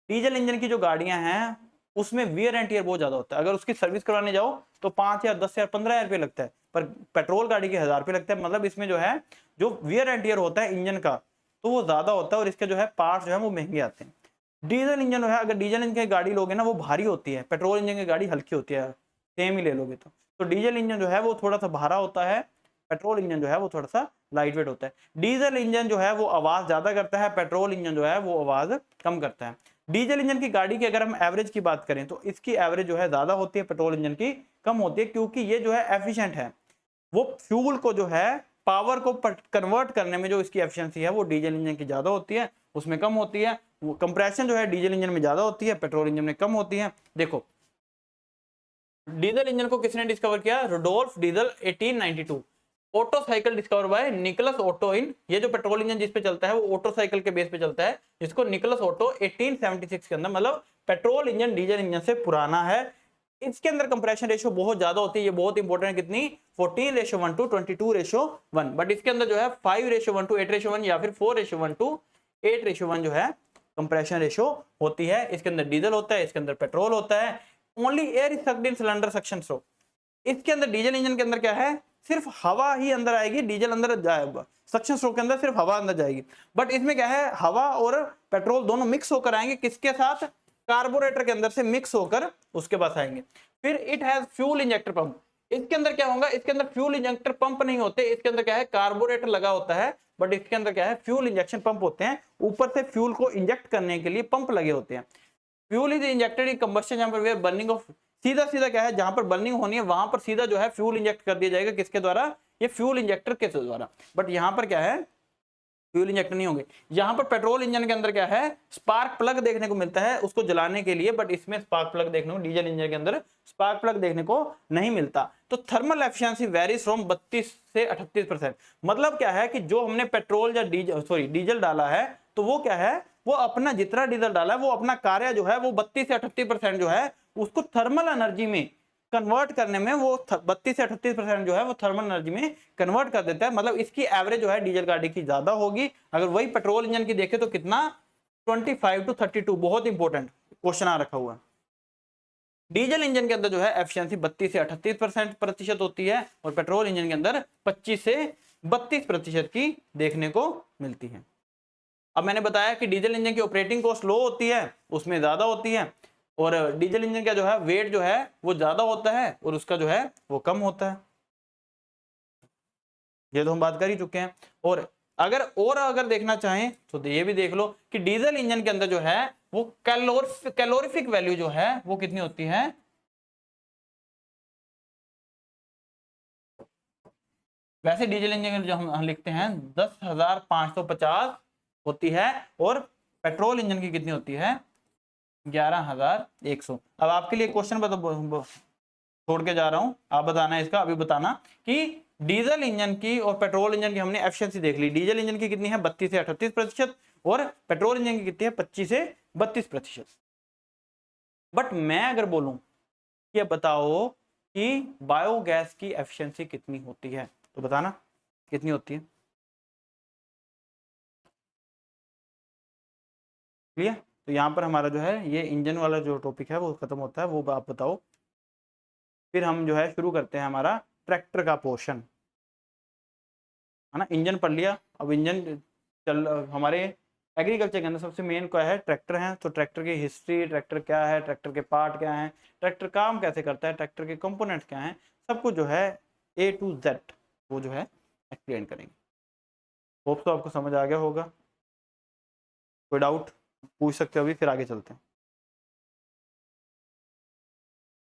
डीजल इंजन की जो गाड़ियां हैं उसमें वियर एंड टियर बहुत ज्यादा होता है। अगर उसकी सर्विस करवाने जाओ तो 5,000, 10,000, 15,000 रुपये लगता है, पर पेट्रोल गाड़ी के 1,000 रुपये लगता है। मतलब इसमें जो है जो वियर एंड टियर होता है इंजन का तो वो ज्यादा होता है और इसके जो है पार्ट जो है वो महंगे आते हैं। डीजल इंजन जो है, अगर डीजल इंजन की गाड़ी लोगे ना वो भारी होती है, पेट्रोल इंजन की गाड़ी हल्की होती है, सेम ही ले लोगे तो डीजल इंजन जो है वो थोड़ा सा भारा होता है, पेट्रोल इंजन जो है वो थोड़ा सा लाइट वेट होता है। डीजल इंजन जो है वो आवाज ज्यादा करता है, पेट्रोल इंजन जो है वो आवाज कम करता है। डीजल इंजन की गाड़ी की अगर हम एवरेज की बात करें तो इसकी एवरेज जो है ज्यादा होती है, पेट्रोल इंजन की कम होती है, क्योंकि ये जो है एफिशिएंट है। वो फ्यूल को जो है पावर को कन्वर्ट करने में जो इसकी एफिशिएंसी है वो डीजल इंजन की ज्यादा होती है, उसमें कम होती है। वो कंप्रेशन जो है डीजल इंजन में ज्यादा होती है, पेट्रोल इंजन में कम होती है। देखो डीजल इंजन को किसने डिस्कवर किया? Rudolf Diesel 1892। Otto cycle discover by Nicolaus Otto in. ये जो पेट्रोल इंजन जिस पे चलता है वो ऑटो साइकिल के बेस पे चलता है, जिसको निकोलस ओटो 1876 के अंदर, मतलब पेट्रोल इंजन डीजल इंजन से पुराना है। इसके अंदर कंप्रेशन रेशियो बहुत ज्यादा होती है, ये बहुत इंपॉर्टेंट है। कितनी? 14:1 to 22:1। बट इसके अंदर जो है 5:1 to 8:1 या फिर 4:1 to 8:1 जो है कंप्रेशन रेशियो होती है। इसके अंदर डीजल होता है, इसके अंदर पेट्रोल होता है। Only air is sucked in cylinder suction stroke. इसके अंदर डीजल इंजन के अंदर क्या है? सिर्फ हवा ही अंदर आएगी, डीजल अंदर जाएगा, सक्शन स्ट्रोक के अंदर सिर्फ हवा अंदर जाएगी। बट इसमें क्या है? हवा और पेट्रोल दोनों मिक्स होकर आएंगे, किसके साथ? कार्बोरेटर के अंदर से मिक्स होकर उसके पास आएंगे। फिर it has fuel injector pump. इसके अंदर क्या होगा? इसके अंदर फ्यूल इंजेक्टर पंप नहीं होते, इसके अंदर क्या है? कार्बोरेटर लगा होता है, बट इसके अंदर क्या है? फ्यूल इंजेक्शन पंप होते हैं। ऊपर से फ्यूल को इंजेक्ट करने के लिए पंप लगे होते हैं। Fuel is injected in combustion जहां पर बर्निंग ऑफ, सीधा सीधा क्या है? जहां पर बर्निंग होनी है वहां पर सीधा जो है फ्यूल इंजेक्ट कर दिया जाएगा। किसके द्वारा? ये फ्यूल इंजेक्टर के द्वारा। बट यहां पर क्या है? फ्यूल इंजेक्टर नहीं होंगे। यहां पर पेट्रोल इंजन के अंदर क्या है? स्पार्क प्लग देखने को मिलता है उसको जलाने के लिए, बट इसमें स्पार्क प्लग देखने को, डीजल इंजन के अंदर स्पार्क प्लग देखने को नहीं मिलता। तो थर्मल एफिशिएंसी वेरीज फ्रॉम 32 से 38%। मतलब क्या है कि जो हमने पेट्रोल या डीजल डाला है तो वो क्या है, वो अपना जितना डीजल डाला है वो अपना कार्य जो है वो 32 से 38% जो है उसको थर्मल एनर्जी में कन्वर्ट करने में वो 32 से 38% जो है वो थर्मल एनर्जी में कन्वर्ट कर देता है। मतलब इसकी एवरेज जो है डीजल गाड़ी की ज्यादा होगी। अगर वही पेट्रोल इंजन की देखे तो कितना 25 to 32, बहुत इंपॉर्टेंट क्वेश्चन आ रखा हुआ है। डीजल इंजन के अंदर जो है एफिशिएंसी 32 से 38% होती है और पेट्रोल इंजन के अंदर 25 से 32% की देखने को मिलती है। अब मैंने बताया कि डीजल इंजन की ऑपरेटिंग कॉस्ट लो होती है, उसमें ज्यादा होती है, और डीजल इंजन का जो है वेट जो है वो ज्यादा होता है और उसका जो है वो कम होता है। ये तो हम बात कर ही चुके हैं। और अगर देखना चाहें तो ये भी देख लो कि डीजल इंजन के अंदर जो है वो कैलोरीफिक वैल्यू जो है वो कितनी होती है, वैसे डीजल इंजन जो हम लिखते हैं 10,550 होती है और पेट्रोल इंजन की कितनी होती है 11,100। अब आपके लिए क्वेश्चन छोड़ के जा रहा हूं, आप बताना है इसका, अभी बताना कि डीजल इंजन की और पेट्रोल इंजन की हमने एफिशिएंसी देख ली। डीजल इंजन की कितनी है 32 से 38% और पेट्रोल इंजन की कितनी है 25 से 32%। बट मैं अगर बोलूं कि बताओ कि बायोगैस की एफिशिएंसी कितनी होती है, तो बताना कितनी होती है। क्लियर? तो यहां पर हमारा जो है ये इंजन वाला जो टॉपिक है वो खत्म होता है, वो आप बताओ। फिर हम जो है शुरू करते हैं हमारा ट्रैक्टर का पोर्शन, है ना। इंजन पढ़ लिया, अब इंजन चल हमारे एग्रीकल्चर के अंदर सबसे मेन क्या है, ट्रैक्टर है। तो ट्रैक्टर की हिस्ट्री, ट्रैक्टर क्या है, ट्रैक्टर के पार्ट क्या हैं, ट्रैक्टर काम कैसे करता है, ट्रैक्टर के कंपोनेंट्स क्या हैं, सब कुछ जो है A to Z वो जो है एक्सप्लेन करेंगे। होप तो आपको समझ आ गया होगा। कोई डाउट पूछ सकते हो अभी, फिर आगे चलते हैं।